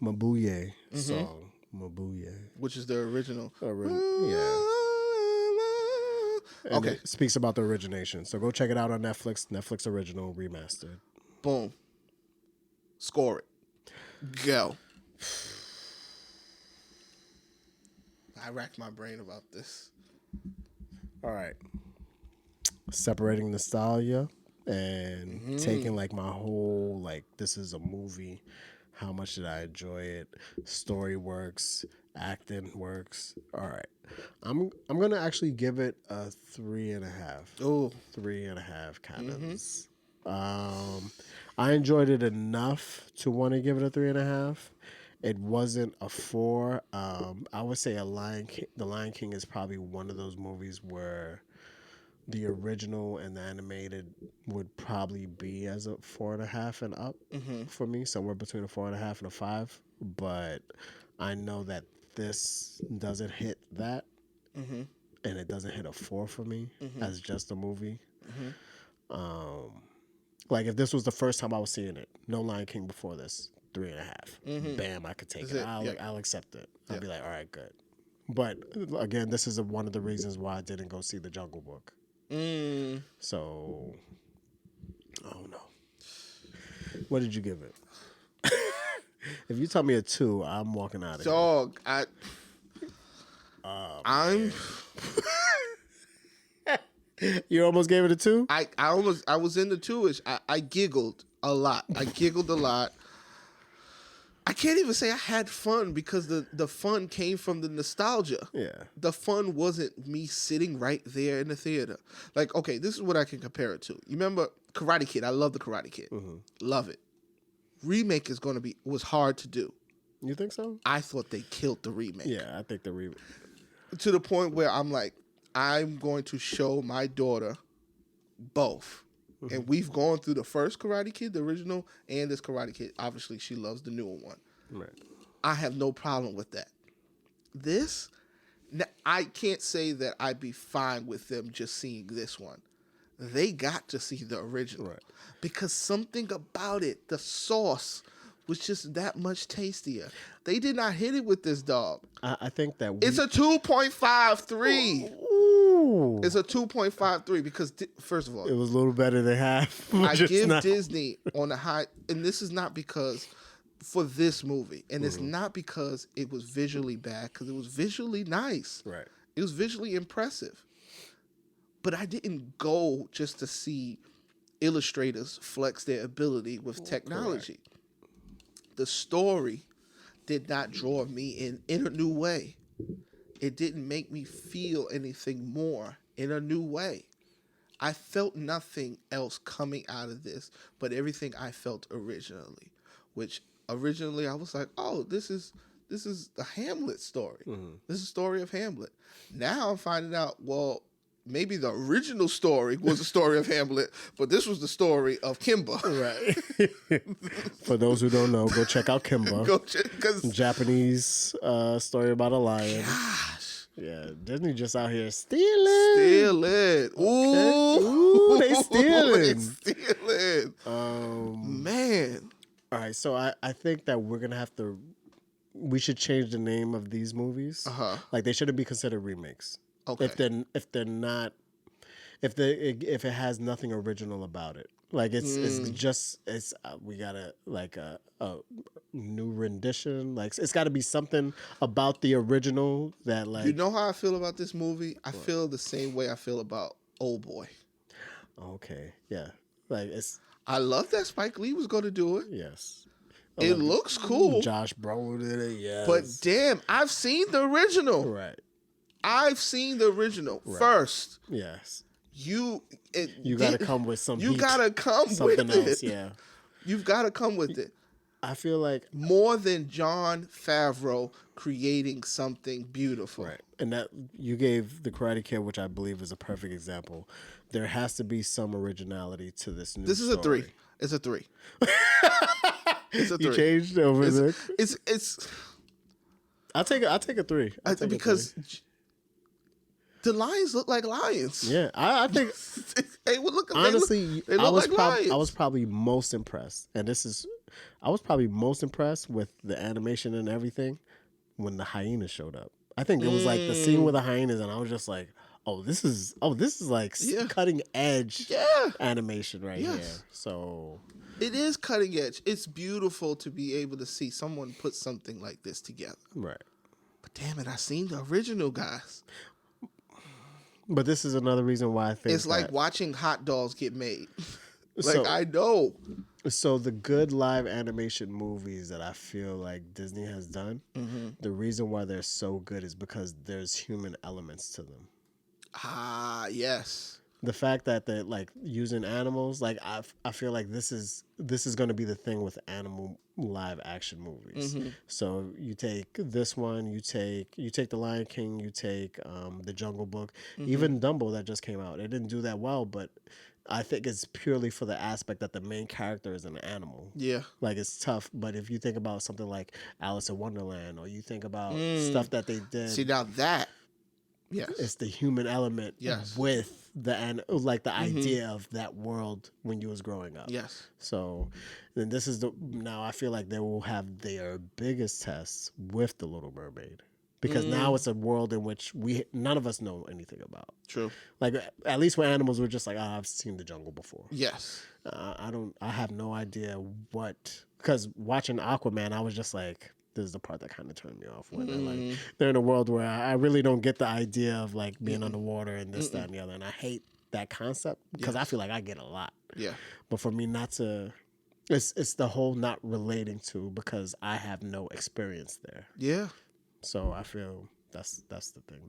Speaker 1: Mabuye song. Mabuye.
Speaker 2: Which is the original.
Speaker 1: Yeah. And it speaks about the origination. So go check it out on Netflix. Netflix original remastered.
Speaker 2: Boom. Score it. Go. I racked my brain about this.
Speaker 1: All right. Separating nostalgia and taking like my whole, like, this is a movie. How much did I enjoy it? Story works. Acting works. All right. I'm gonna actually give it a 3.5.
Speaker 2: Oh,
Speaker 1: 3.5 cannons. I enjoyed it enough to want to give it a 3.5. It wasn't a 4. I would say The Lion King is probably one of those movies where the original and the animated would probably be as a 4.5 and up for me, somewhere between a 4.5 and a 5. But I know that this doesn't hit that, and it doesn't hit a 4 for me as just a movie. Like, if this was the first time I was seeing it, no Lion King before this, 3.5. Bam, I could take it. I'll accept it. I'll be like, all right, good. But again, this is one of the reasons why I didn't go see The Jungle Book. So Oh no. What did you give it? If you tell me a 2, I'm walking out of here.
Speaker 2: Dog, I'm.
Speaker 1: You almost gave it a 2?
Speaker 2: I was in the 2-ish. I giggled a lot. I can't even say I had fun because the fun came from the nostalgia.
Speaker 1: Yeah.
Speaker 2: The fun wasn't me sitting right there in the theater. Like, okay, this is what I can compare it to. You remember Karate Kid? I love the Karate Kid. Mm-hmm. Love it. Remake was hard to do.
Speaker 1: You think so?
Speaker 2: I thought they killed the remake.
Speaker 1: Yeah, I think the remake.
Speaker 2: To the point where I'm like, I'm going to show my daughter both. Mm-hmm. And we've gone through the first Karate Kid, the original, and this Karate Kid. Obviously, she loves the newer one.
Speaker 1: Right.
Speaker 2: I have no problem with that. This, I can't say that I'd be fine with them just seeing this one. They got to see the original. Right. Because something about it, the sauce, was just that much tastier. They did not hit it with this, dog.
Speaker 1: I think that
Speaker 2: it's a 2.53. Ooh. It's a 2.53 because, first of all,
Speaker 1: it was a little better than half.
Speaker 2: I give Disney on the high, and this is not because for this movie, and it's not because it was visually bad, because it was visually nice.
Speaker 1: Right.
Speaker 2: It was visually impressive. But I didn't go just to see illustrators flex their ability with technology. Correct. The story did not draw me in a new way. It didn't make me feel anything more in a new way. I felt nothing else coming out of this but everything I felt originally, which originally I was like, oh, this is the Hamlet story. Mm-hmm. This is the story of Hamlet. Now I'm finding out, well, maybe the original story was the story of Hamlet, but this was the story of Kimba.
Speaker 1: Right. For those who don't know, go check out Kimba. Japanese story about a lion.
Speaker 2: Gosh.
Speaker 1: Yeah, Disney just out here stealing.
Speaker 2: Ooh,
Speaker 1: they stealing.
Speaker 2: Man.
Speaker 1: All right, so I think that we're gonna have to. We should change the name of these movies. Like they shouldn't be considered remakes. Okay. If they're not, if it has nothing original about it, like we gotta like a new rendition, like it's got to be something about the original that like.
Speaker 2: You know how I feel about this movie? I feel the same way I feel about Old Boy.
Speaker 1: Okay, yeah, like it's.
Speaker 2: I love that Spike Lee was going to do it.
Speaker 1: Yes.
Speaker 2: It looks cool.
Speaker 1: Josh Brolin did it, yes.
Speaker 2: But damn, I've seen the original.
Speaker 1: Right.
Speaker 2: I've seen the original first.
Speaker 1: Yes.
Speaker 2: You
Speaker 1: got to come with some.
Speaker 2: You got to come
Speaker 1: something
Speaker 2: with
Speaker 1: else,
Speaker 2: it.
Speaker 1: Yeah.
Speaker 2: You've got to come with it.
Speaker 1: I feel like
Speaker 2: more than Jon Favreau creating something beautiful.
Speaker 1: Right. And that you gave the Karate Kid, which I believe is a perfect example. There has to be some originality to this new.
Speaker 2: This is
Speaker 1: story.
Speaker 2: a 3. It's a 3. It's a 3.
Speaker 1: You changed over there.
Speaker 2: It's.
Speaker 1: I'll take a 3.
Speaker 2: Because the lions look like lions.
Speaker 1: Yeah, I think.
Speaker 2: Hey, look,
Speaker 1: honestly,
Speaker 2: they look like lions.
Speaker 1: I was probably most impressed, I was probably most impressed with the animation and everything when the hyenas showed up. I think it was like the scene with the hyenas, and I was just like, this is like cutting edge animation right here. So
Speaker 2: it is cutting edge. It's beautiful to be able to see someone put something like this together.
Speaker 1: Right.
Speaker 2: But damn it, I seen the original, guys.
Speaker 1: But this is another reason why I think
Speaker 2: it's like watching hot dogs get made. I know.
Speaker 1: So the good live animation movies that I feel like Disney has done, the reason why they're so good is because there's human elements to them.
Speaker 2: Ah, yes.
Speaker 1: The fact that they're like using animals, like I feel like this is going to be the thing with animal live action movies. So you take this one, you take The Lion King, you take The Jungle Book, even Dumbo that just came out. It didn't do that well, but I think it's purely for the aspect that the main character is an animal.
Speaker 2: Yeah.
Speaker 1: Like it's tough, but if you think about something like Alice in Wonderland, or you think about stuff that they did.
Speaker 2: See, now that, yes.
Speaker 1: It's the human element with the idea of that world when you was growing up.
Speaker 2: Yes.
Speaker 1: So then now I feel like they will have their biggest tests with The Little Mermaid. because now it's a world in which none of us know anything about.
Speaker 2: True.
Speaker 1: Like at least with animals, we're just like, I've seen the jungle before.
Speaker 2: Yes.
Speaker 1: I have no idea because watching Aquaman, I was just like, this is the part that kind of turned me off when they're in a world where I really don't get the idea of like being underwater and this, that, and the other. And I hate that concept because I feel like I get a lot.
Speaker 2: Yeah.
Speaker 1: But for me not to, it's the whole not relating to because I have no experience there.
Speaker 2: Yeah.
Speaker 1: So I feel that's the thing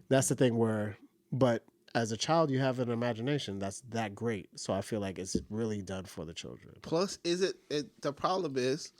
Speaker 1: that's the thing where, but as a child you have an imagination that's that great. So I feel like it's really done for the children.
Speaker 2: Plus, the problem is,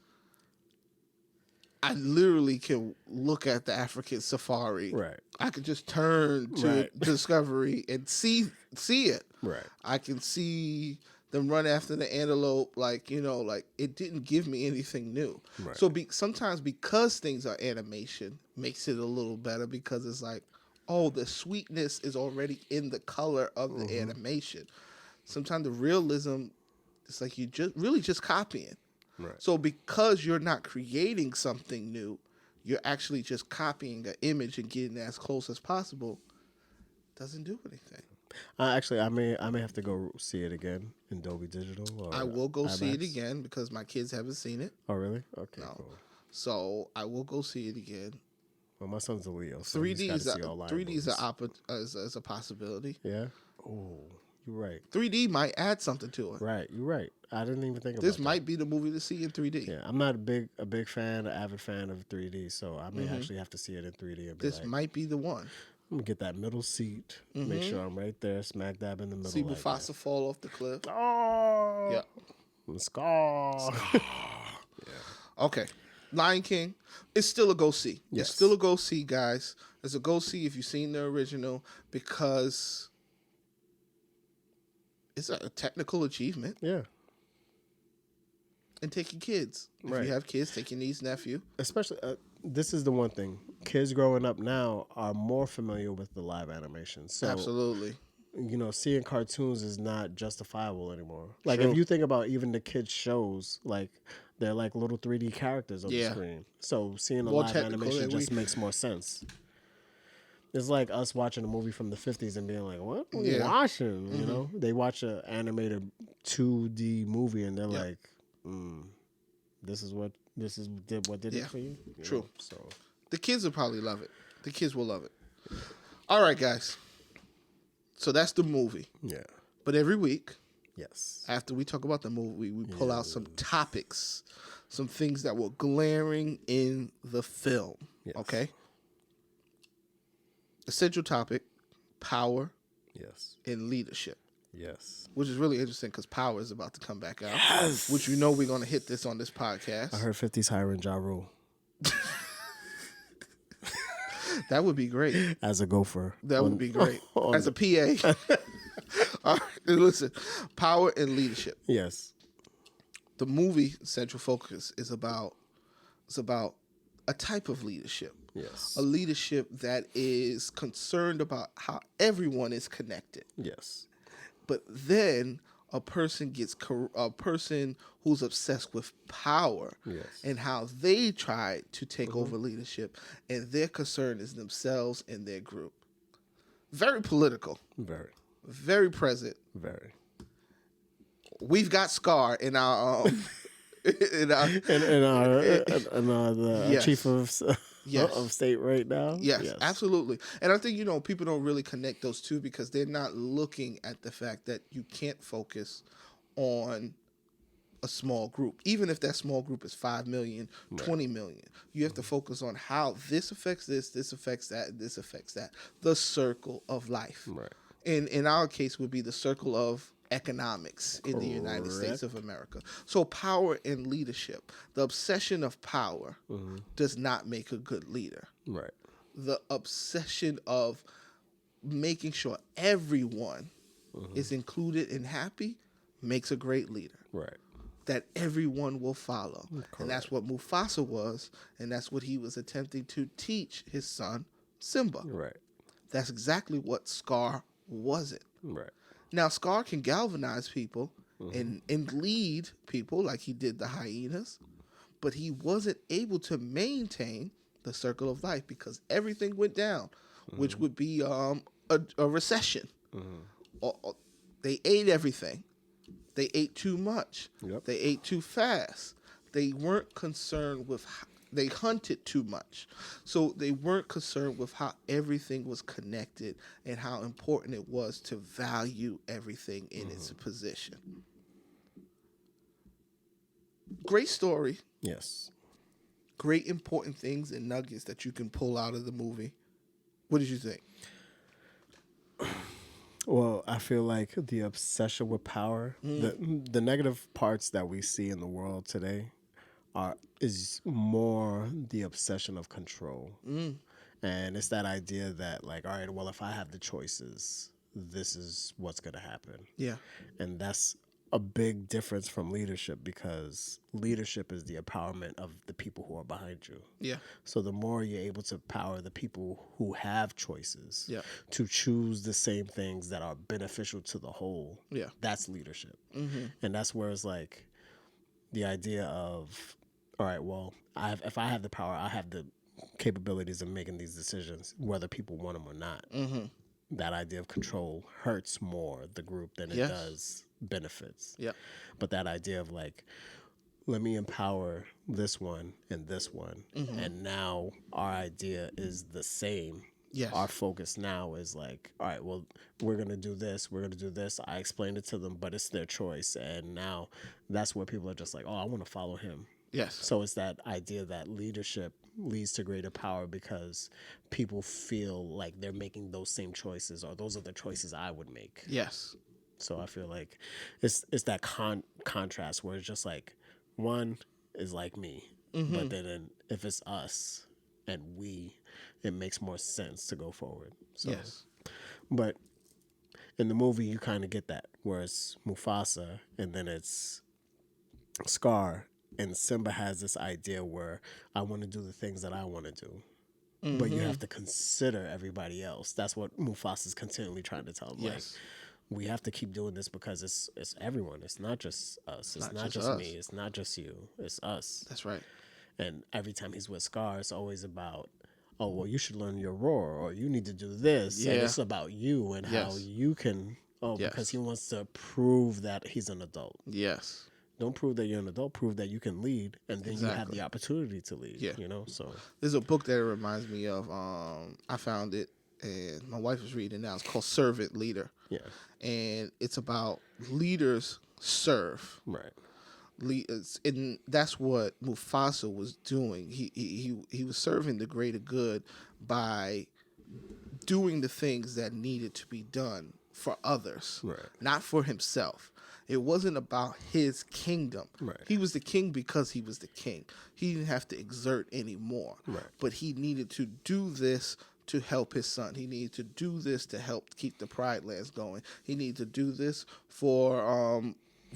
Speaker 2: I literally can look at the African safari.
Speaker 1: Right.
Speaker 2: I could just turn to Discovery and see it.
Speaker 1: Right.
Speaker 2: I can see them run after the antelope. Like, like it didn't give me anything new. Right. So sometimes because things are animation makes it a little better because it's like, oh, the sweetness is already in the color of the animation. Sometimes the realism, it's like you just copying. Right. So because you're not creating something new, you're actually just copying an image and getting as close as possible. Doesn't do anything.
Speaker 1: Actually, I may have to go see it again in Dolby Digital. Or
Speaker 2: I will go see it again because my kids haven't seen it.
Speaker 1: Oh, really? Okay,
Speaker 2: no.
Speaker 1: Cool.
Speaker 2: So I will go see it again.
Speaker 1: Well, my son's a Leo. So
Speaker 2: 3D is a possibility.
Speaker 1: Yeah. Oh, you're right.
Speaker 2: 3D might add something to it.
Speaker 1: Right. You're right. I didn't even think about
Speaker 2: this. Might be the movie to see in 3D.
Speaker 1: Yeah, I'm not a big fan, an avid fan of 3D, so I may actually have to see it in 3D. And
Speaker 2: this might be the one.
Speaker 1: I'm gonna get that middle seat. Make sure I'm right there, smack dab in the middle.
Speaker 2: See Mufasa fall off the cliff.
Speaker 1: Oh,
Speaker 2: yeah.
Speaker 1: Scar.
Speaker 2: Yeah. Okay. Lion King. It's still a go see. Yes. It's still a go see, guys. It's a go see if you've seen the original because it's a technical achievement.
Speaker 1: Yeah.
Speaker 2: And take your kids. If you have kids, take your niece, nephew.
Speaker 1: Especially, this is the one thing. Kids growing up now are more familiar with the live animation. So,
Speaker 2: absolutely.
Speaker 1: Seeing cartoons is not justifiable anymore. Like, if you think about even the kids' shows, like, they're like little 3D characters on the screen. So, seeing a live animation just makes more sense. It's like us watching a movie from the 50s and being like, what are we watching? They watch an animated 2D movie and they're like, this is what did it for you?
Speaker 2: True. So the kids will probably love it. The kids will love it. All right, guys. So that's the movie.
Speaker 1: Yeah.
Speaker 2: But every week,
Speaker 1: after
Speaker 2: we talk about the movie, we pull out some topics, some things that were glaring in the film. Yes. Okay. Essential topic: power.
Speaker 1: Yes.
Speaker 2: And leadership.
Speaker 1: Yes.
Speaker 2: Which is really interesting because Power is about to come back out. Yes. Which we're going to hit this on this podcast.
Speaker 1: I heard 50's hiring Ja Rule.
Speaker 2: That would be great.
Speaker 1: As a gopher.
Speaker 2: That would be great. As a PA. All right, listen. Power and leadership.
Speaker 1: Yes.
Speaker 2: The movie Central Focus is about a type of leadership.
Speaker 1: Yes.
Speaker 2: A leadership that is concerned about how everyone is connected.
Speaker 1: Yes.
Speaker 2: But then a person who's obsessed with power and how they try to take over leadership, and their concern is themselves and their group. Very political.
Speaker 1: Very.
Speaker 2: Very present.
Speaker 1: Very.
Speaker 2: We've got Scar in our
Speaker 1: chief of state right now.
Speaker 2: Yes, absolutely. And I think, people don't really connect those two because they're not looking at the fact that you can't focus on a small group. Even if that small group is 5 million, 20 million, you have to focus on how this affects this affects that, and this affects that. The circle of life.
Speaker 1: Right.
Speaker 2: And in our case would be the circle of economics in the United States of America. So power and leadership. The obsession of power does not make a good leader.
Speaker 1: Right.
Speaker 2: The obsession of making sure everyone is included and happy makes a great leader.
Speaker 1: Right.
Speaker 2: That everyone will follow. Correct. And that's what Mufasa was, and that's what he was attempting to teach his son, Simba.
Speaker 1: Right.
Speaker 2: That's exactly what Scar wasn't.
Speaker 1: Right.
Speaker 2: Now, Scar can galvanize people and lead people like he did the hyenas, but he wasn't able to maintain the circle of life, because everything went down, which would be a recession. They ate everything. They ate too much.
Speaker 1: Yep.
Speaker 2: They ate too fast. They weren't concerned with they hunted too much. So they weren't concerned with how everything was connected and how important it was to value everything in its position. Great story.
Speaker 1: Yes.
Speaker 2: Great important things and nuggets that you can pull out of the movie. What did you think?
Speaker 1: Well, I feel like the obsession with power, the negative parts that we see in the world today is more the obsession of control. And it's that idea that, like, all right, well, if I have the choices, this is what's going to happen.
Speaker 2: Yeah.
Speaker 1: And that's a big difference from leadership, because leadership is the empowerment of the people who are behind you.
Speaker 2: Yeah.
Speaker 1: So the more you're able to empower the people who have choices
Speaker 2: to
Speaker 1: choose the same things that are beneficial to the whole, that's leadership. And that's where it's like the idea of, all right, well, if I have the power, I have the capabilities of making these decisions, whether people want them or not. That idea of control hurts more the group than it does benefits.
Speaker 2: Yeah.
Speaker 1: But that idea of, like, let me empower this one and this one, and now our idea is the same.
Speaker 2: Yes.
Speaker 1: Our focus now is like, all right, well, we're going to do this. We're going to do this. I explained it to them, but it's their choice. And now that's where people are just like, oh, I want to follow him.
Speaker 2: Yes.
Speaker 1: So it's that idea that leadership leads to greater power because people feel like they're making those same choices, or those are the choices I would make.
Speaker 2: Yes.
Speaker 1: So I feel like it's that contrast where it's just like, one is like me, but then if it's us and we, it makes more sense to go forward. So,
Speaker 2: yes.
Speaker 1: But in the movie, you kind of get that, where it's Mufasa and then it's Scar, and Simba has this idea where I want to do the things that I want to do. But you have to consider everybody else. That's what Mufasa's continually trying to tell him.
Speaker 2: Yes.
Speaker 1: Like, we have to keep doing this because it's everyone. It's not just us. It's not just me. It's not just you. It's us.
Speaker 2: That's right.
Speaker 1: And every time he's with Scar, it's always about, oh, well, you should learn your roar, or you need to do this. Yeah. And it's about you and how you can, because he wants to prove that he's an adult.
Speaker 2: Yes.
Speaker 1: Don't prove that you're an adult. Prove that you can lead, and then you have the opportunity to lead.
Speaker 2: Yeah.
Speaker 1: You know, so.
Speaker 2: There's a book that it reminds me of. I found it, and my wife is reading it now. It's called Servant Leader.
Speaker 1: Yeah.
Speaker 2: And it's about leaders serve.
Speaker 1: Right.
Speaker 2: And that's what Mufasa was doing. He was serving the greater good by doing the things that needed to be done for others, not for himself. It wasn't about his kingdom.
Speaker 1: Right.
Speaker 2: He was the king because he was the king. He didn't have to exert anymore.
Speaker 1: Right.
Speaker 2: But he needed to do this to help his son. He needed to do this to help keep the Pride Lands going. He needed to do this for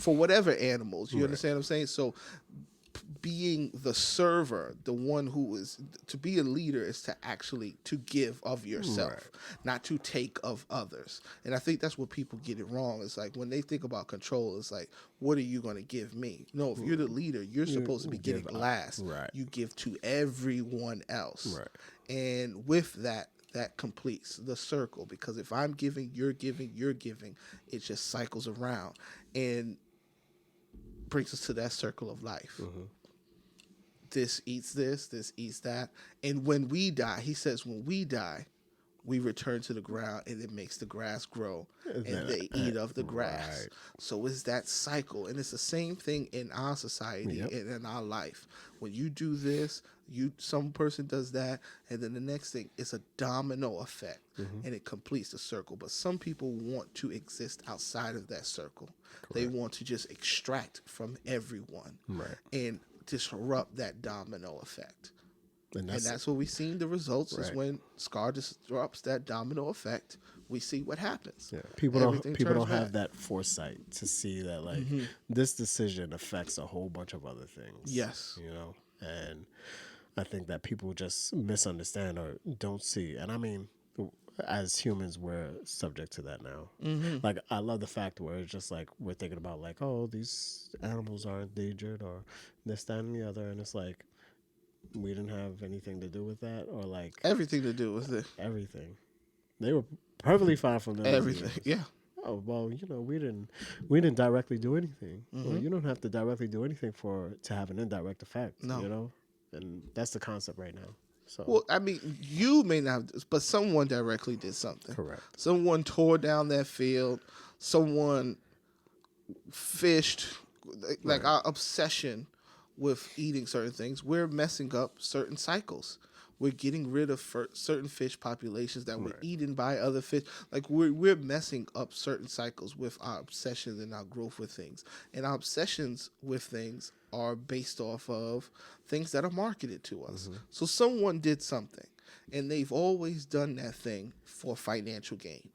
Speaker 2: whatever animals. You understand what I'm saying? So being the server, the one who is to be a leader, is to actually to give of yourself, not to take of others. And I think that's what people get it wrong. It's like when they think about control, it's like, what are you going to give me? No, if you're the leader, you're supposed to be giving last.
Speaker 1: Right.
Speaker 2: You give to everyone else.
Speaker 1: Right.
Speaker 2: And with that completes the circle, because if I'm giving, you're giving, it just cycles around and brings us to that circle of life. This eats this eats that. And when we die, he says, when we die, we return to the ground, and it makes the grass grow, and they eat of the grass. Right. So it's that cycle, and it's the same thing in our society and in our life. When you do this, some person does that, and then the next thing is a domino effect, and it completes the circle. But some people want to exist outside of that circle. Correct. They want to just extract from everyone and disrupt that domino effect. And that's what we've seen the results is when Scar disrupts that domino effect, we see what happens.
Speaker 1: Yeah. People don't have that foresight to see that, like, this decision affects a whole bunch of other things.
Speaker 2: Yes.
Speaker 1: You know? And I think that people just misunderstand or don't see. And I mean, as humans, we're subject to that now. Like, I love the fact where it's just like we're thinking about, like, oh, these animals are endangered or this, that, and the other. And it's like, we didn't have anything to do with that, or like
Speaker 2: everything to do with it.
Speaker 1: Everything. They were perfectly fine from them.
Speaker 2: Everything, yeah.
Speaker 1: Oh well, we didn't directly do anything.
Speaker 2: Mm-hmm.
Speaker 1: Well, you don't have to directly do anything to have an indirect effect.
Speaker 2: No.
Speaker 1: And that's the concept right now. So,
Speaker 2: well, I mean, you may not, but someone directly did something.
Speaker 1: Correct.
Speaker 2: Someone tore down that field. Someone fished. Like our obsession with eating certain things, we're messing up certain cycles. We're getting rid of certain fish populations that were eaten by other fish. Like we're messing up certain cycles with our obsessions and our growth with things. And our obsessions with things are based off of things that are marketed to us. Mm-hmm. So someone did something, and they've always done that thing for financial gain.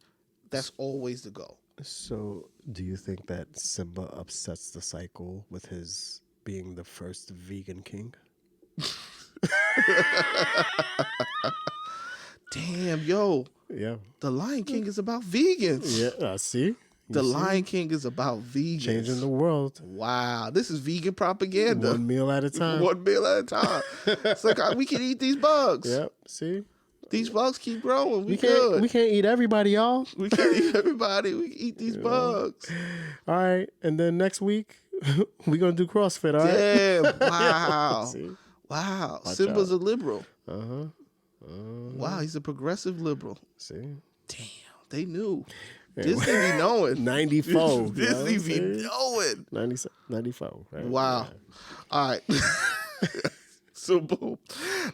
Speaker 2: That's always the goal.
Speaker 1: So do you think that Simba upsets the cycle with his being the first vegan king?
Speaker 2: Damn, yo.
Speaker 1: Yeah.
Speaker 2: The Lion King is about vegans.
Speaker 1: Yeah, I see.
Speaker 2: The Lion King is about vegans.
Speaker 1: Changing the world.
Speaker 2: Wow. This is vegan propaganda.
Speaker 1: One meal at a time.
Speaker 2: One meal at a time. It's like we can eat these bugs.
Speaker 1: Yep. See?
Speaker 2: These bugs keep growing.
Speaker 1: We can't eat everybody, y'all.
Speaker 2: We can't eat everybody. We can eat these bugs.
Speaker 1: All right. And then next week, we're going to do CrossFit, all right?
Speaker 2: Damn. Wow.
Speaker 1: See?
Speaker 2: Wow.
Speaker 1: Watch
Speaker 2: Simba's
Speaker 1: out.
Speaker 2: a liberal.
Speaker 1: Uh-huh.
Speaker 2: Wow, he's a progressive liberal.
Speaker 1: See?
Speaker 2: Damn, they knew. Disney be knowing.
Speaker 1: 94.
Speaker 2: Disney be knowing.
Speaker 1: 94. Right?
Speaker 2: Wow.
Speaker 1: Yeah.
Speaker 2: All right. So, boom.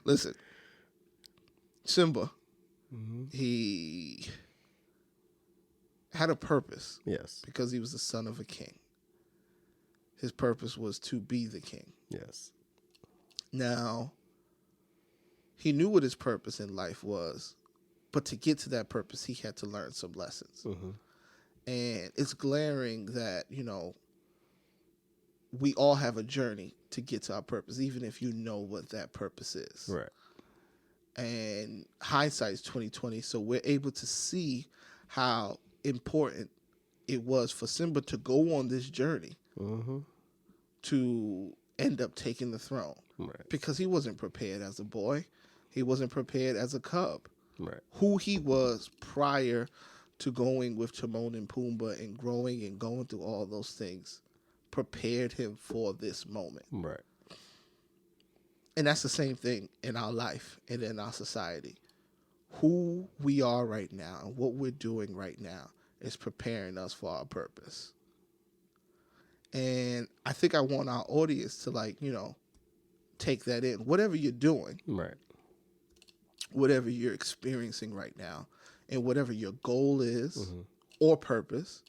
Speaker 2: Listen. Simba, he had a purpose.
Speaker 1: Yes.
Speaker 2: Because he was the son of a king. His purpose was to be the king.
Speaker 1: Yes.
Speaker 2: Now, he knew what his purpose in life was, but to get to that purpose, he had to learn some lessons. Mm-hmm. And it's glaring that, we all have a journey to get to our purpose, even if you know what that purpose is.
Speaker 1: Right.
Speaker 2: And hindsight's 20/20, so we're able to see how important it was for Simba to go on this journey to end up taking the throne.
Speaker 1: Right.
Speaker 2: Because he wasn't prepared as a boy. He wasn't prepared as a cub.
Speaker 1: Right.
Speaker 2: Who he was prior to going with Timon and Pumbaa and growing and going through all those things prepared him for this moment.
Speaker 1: Right.
Speaker 2: And that's the same thing in our life and in our society. Who we are right now and what we're doing right now is preparing us for our purpose. And I think I want our audience to take that in. Whatever you're doing.
Speaker 1: Right.
Speaker 2: Whatever you're experiencing right now, and whatever your goal is or purpose,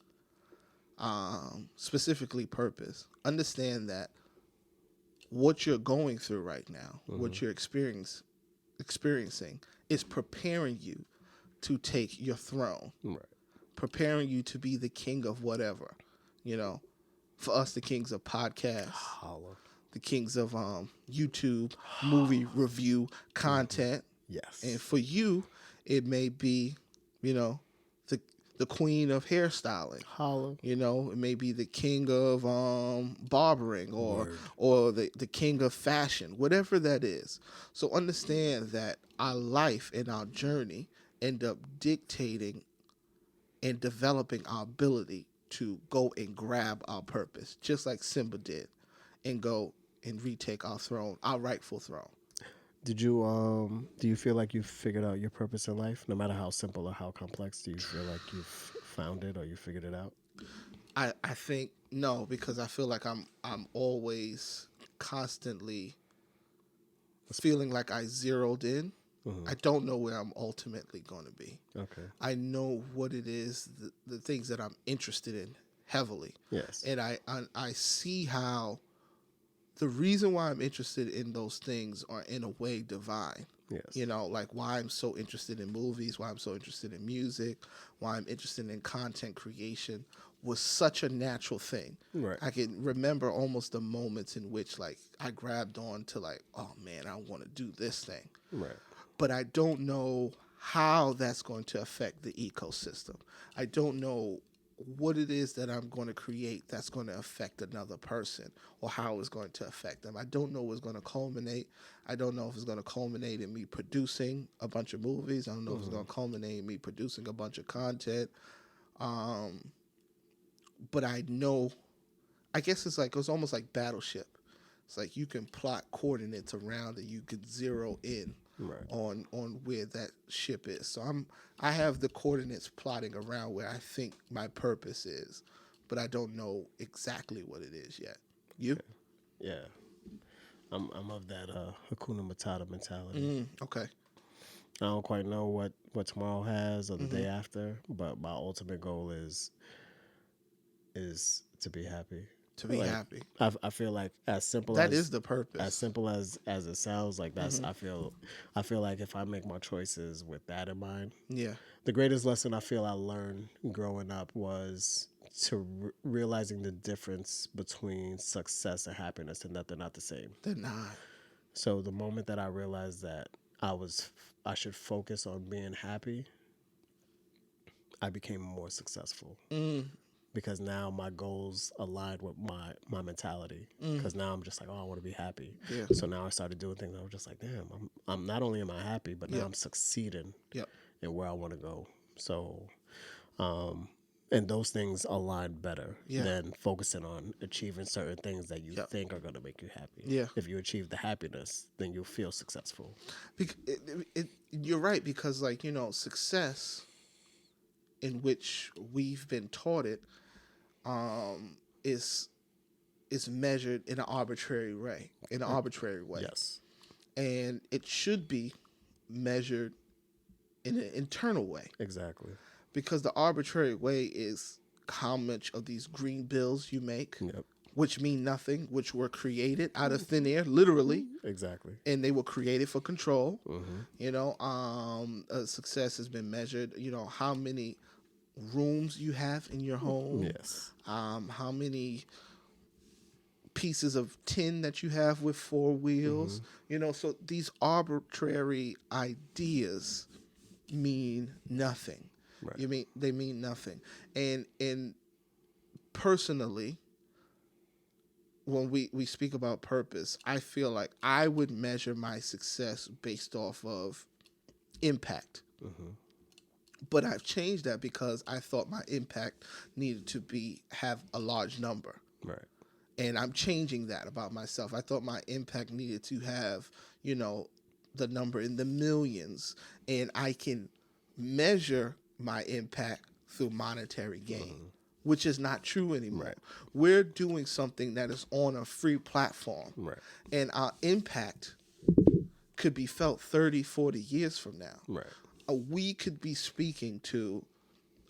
Speaker 2: specifically purpose, understand that what you're going through right now, what you're experiencing is preparing you to take your throne, preparing you to be the king of whatever. For us, the kings of podcasts, the kings of YouTube, movie review content.
Speaker 1: Yes.
Speaker 2: And for you, it may be, the queen of hairstyling.
Speaker 1: Holla.
Speaker 2: It may be the king of barbering or the king of fashion, whatever that is. So understand that our life and our journey end up dictating and developing our ability to go and grab our purpose, just like Simba did, and go and retake our throne, our rightful throne.
Speaker 1: Did you do you feel like you've figured out your purpose in life, no matter how simple or how complex? Do you feel like you've found it or you figured it out?
Speaker 2: I think no, because I feel like I'm always constantly feeling like I zeroed in. I don't know where I'm ultimately going to be.
Speaker 1: Okay.
Speaker 2: I know what it is, the things that I'm interested in heavily.
Speaker 1: Yes.
Speaker 2: And I see how the reason why I'm interested in those things are in a way divine.
Speaker 1: Yes.
Speaker 2: Like why I'm so interested in movies, why I'm so interested in music, why I'm interested in content creation was such a natural thing.
Speaker 1: Right.
Speaker 2: I can remember almost the moments in which I grabbed on to oh man, I want to do this thing.
Speaker 1: Right.
Speaker 2: But I don't know how that's going to affect the ecosystem. I don't know what it is that I'm going to create that's going to affect another person or how it's going to affect them. I don't know what's going to culminate. I don't know if it's going to culminate in me producing a bunch of movies. I don't know if it's going to culminate in me producing a bunch of content. But I know, I guess it's almost like Battleship. It's like you can plot coordinates around and you can zero in on where that ship is. So I have the coordinates plotting around where I think my purpose is, but I don't know exactly what it is yet. You?
Speaker 1: Okay. Yeah. I'm of that Hakuna Matata mentality.
Speaker 2: Okay.
Speaker 1: I don't quite know what tomorrow has or the day after, but my ultimate goal is to be happy.
Speaker 2: To be happy.
Speaker 1: I feel like as simple
Speaker 2: that is the purpose.
Speaker 1: As simple as it sounds, like that's I feel like if I make my choices with that in mind.
Speaker 2: Yeah.
Speaker 1: The greatest lesson I feel I learned growing up was to realizing the difference between success and happiness, and that they're not the same.
Speaker 2: They're not.
Speaker 1: So the moment that I realized that I should focus on being happy, I became more successful. Because now my goals aligned with my mentality. Because now I'm just like, I want to be happy.
Speaker 2: Yeah.
Speaker 1: So now I started doing things. I was just like, damn, I'm not only am I happy, but now I'm succeeding in where I want to go. So, and those things align better than focusing on achieving certain things that you think are going to make you happy.
Speaker 2: Yeah.
Speaker 1: If you achieve the happiness, then you'll feel successful.
Speaker 2: You're right, because success, in which we've been taught it, is measured in an arbitrary way.
Speaker 1: Yes.
Speaker 2: And it should be measured in an internal way.
Speaker 1: Exactly.
Speaker 2: Because the arbitrary way is how much of these green bills you make, which mean nothing, which were created out of thin air, literally.
Speaker 1: Exactly.
Speaker 2: And they were created for control. Success has been measured, how many rooms you have in your home.
Speaker 1: Yes.
Speaker 2: How many pieces of tin that you have with 4 wheels. So these arbitrary ideas mean nothing. Right. They mean nothing. And personally, when we speak about purpose, I feel like I would measure my success based off of impact. But I've changed that because I thought my impact needed to have a large number.
Speaker 1: Right.
Speaker 2: And I'm changing that about myself. I thought my impact needed to have, the number in the millions. And I can measure my impact through monetary gain, which is not true anymore.
Speaker 1: Right.
Speaker 2: We're doing something that is on a free platform.
Speaker 1: Right.
Speaker 2: And our impact could be felt 30, 40 years from now.
Speaker 1: Right.
Speaker 2: We could be speaking to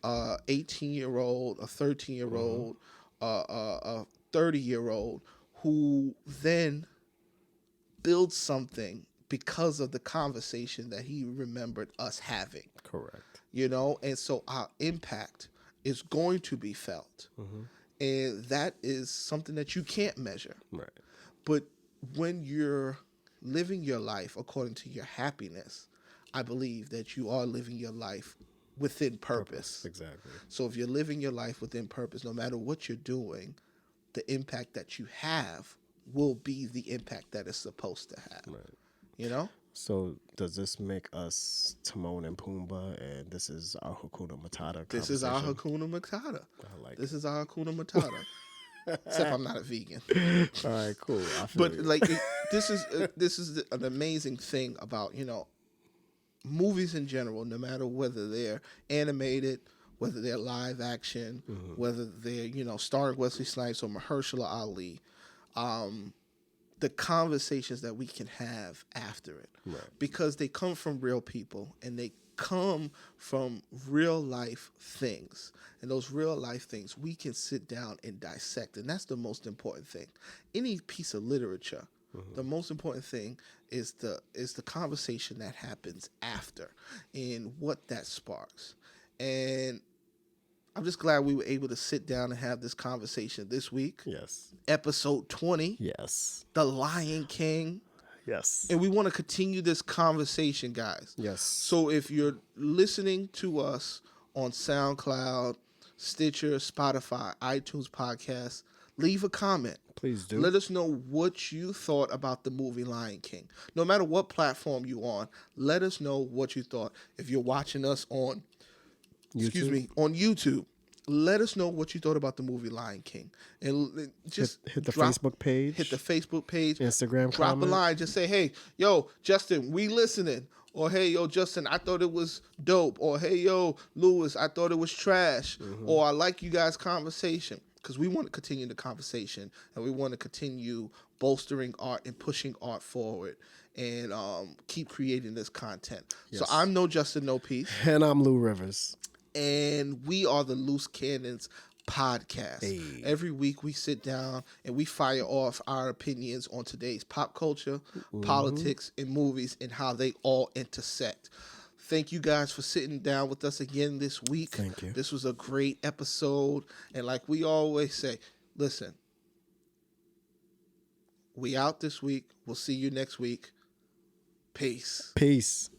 Speaker 2: a 18-year-old, a 13-year-old, a 30-year-old who then builds something because of the conversation that he remembered us having.
Speaker 1: Correct.
Speaker 2: And so our impact is going to be felt. And that is something that you can't measure.
Speaker 1: Right.
Speaker 2: But when you're living your life according to your happiness, I believe that you are living your life within purpose.
Speaker 1: Exactly.
Speaker 2: So if you're living your life within purpose, no matter what you're doing, the impact that you have will be the impact that it's supposed to have. Right.
Speaker 1: So does this make us Timon and Pumbaa, and this is our Hakuna Matata?
Speaker 2: This is our Hakuna Matata.
Speaker 1: I like
Speaker 2: this is our Hakuna Matata. Except I'm not a vegan.
Speaker 1: All right, cool.
Speaker 2: But this is an amazing thing about movies in general, no matter whether they're animated, whether they're live action, whether they're, starring Wesley Snipes or Mahershala Ali, the conversations that we can have after it.
Speaker 1: Right.
Speaker 2: Because they come from real people and they come from real life things. And those real life things we can sit down and dissect. And that's the most important thing. Any piece of literature, the most important thing is the conversation that happens after and what that sparks. And I'm just glad we were able to sit down and have this conversation this week.
Speaker 1: Yes.
Speaker 2: Episode 20.
Speaker 1: Yes.
Speaker 2: The Lion King.
Speaker 1: Yes.
Speaker 2: And we want to continue this conversation, guys.
Speaker 1: Yes.
Speaker 2: So if you're listening to us on SoundCloud, Stitcher, Spotify, iTunes Podcasts. Leave a comment.
Speaker 1: Please do.
Speaker 2: Let us know what you thought about the movie Lion King. No matter what platform you're on, let us know what you thought. If you're watching us on YouTube, let us know what you thought about the movie Lion King. And just
Speaker 1: hit the Facebook page.
Speaker 2: Hit the Facebook page.
Speaker 1: Instagram
Speaker 2: Drop
Speaker 1: comment.
Speaker 2: a line. Just say, hey, yo, Justin, we listening. Or, hey, yo, Justin, I thought it was dope. Or, hey, yo, Lewis, I thought it was trash. Or, I like you guys' conversation. Because we want to continue the conversation. And we want to continue bolstering art and pushing art forward. And keep creating this content. Yes. So, I'm No Justin, No Peace.
Speaker 1: And I'm Lou Rivers.
Speaker 2: And we are the Loose Cannons Podcast.
Speaker 1: Hey.
Speaker 2: Every week we sit down and we fire off our opinions on today's pop culture, politics, and movies and how they all intersect. Thank you guys for sitting down with us again this week.
Speaker 1: Thank you.
Speaker 2: This was a great episode. And like we always say, listen, we out this week. We'll see you next week. Peace.
Speaker 1: Peace.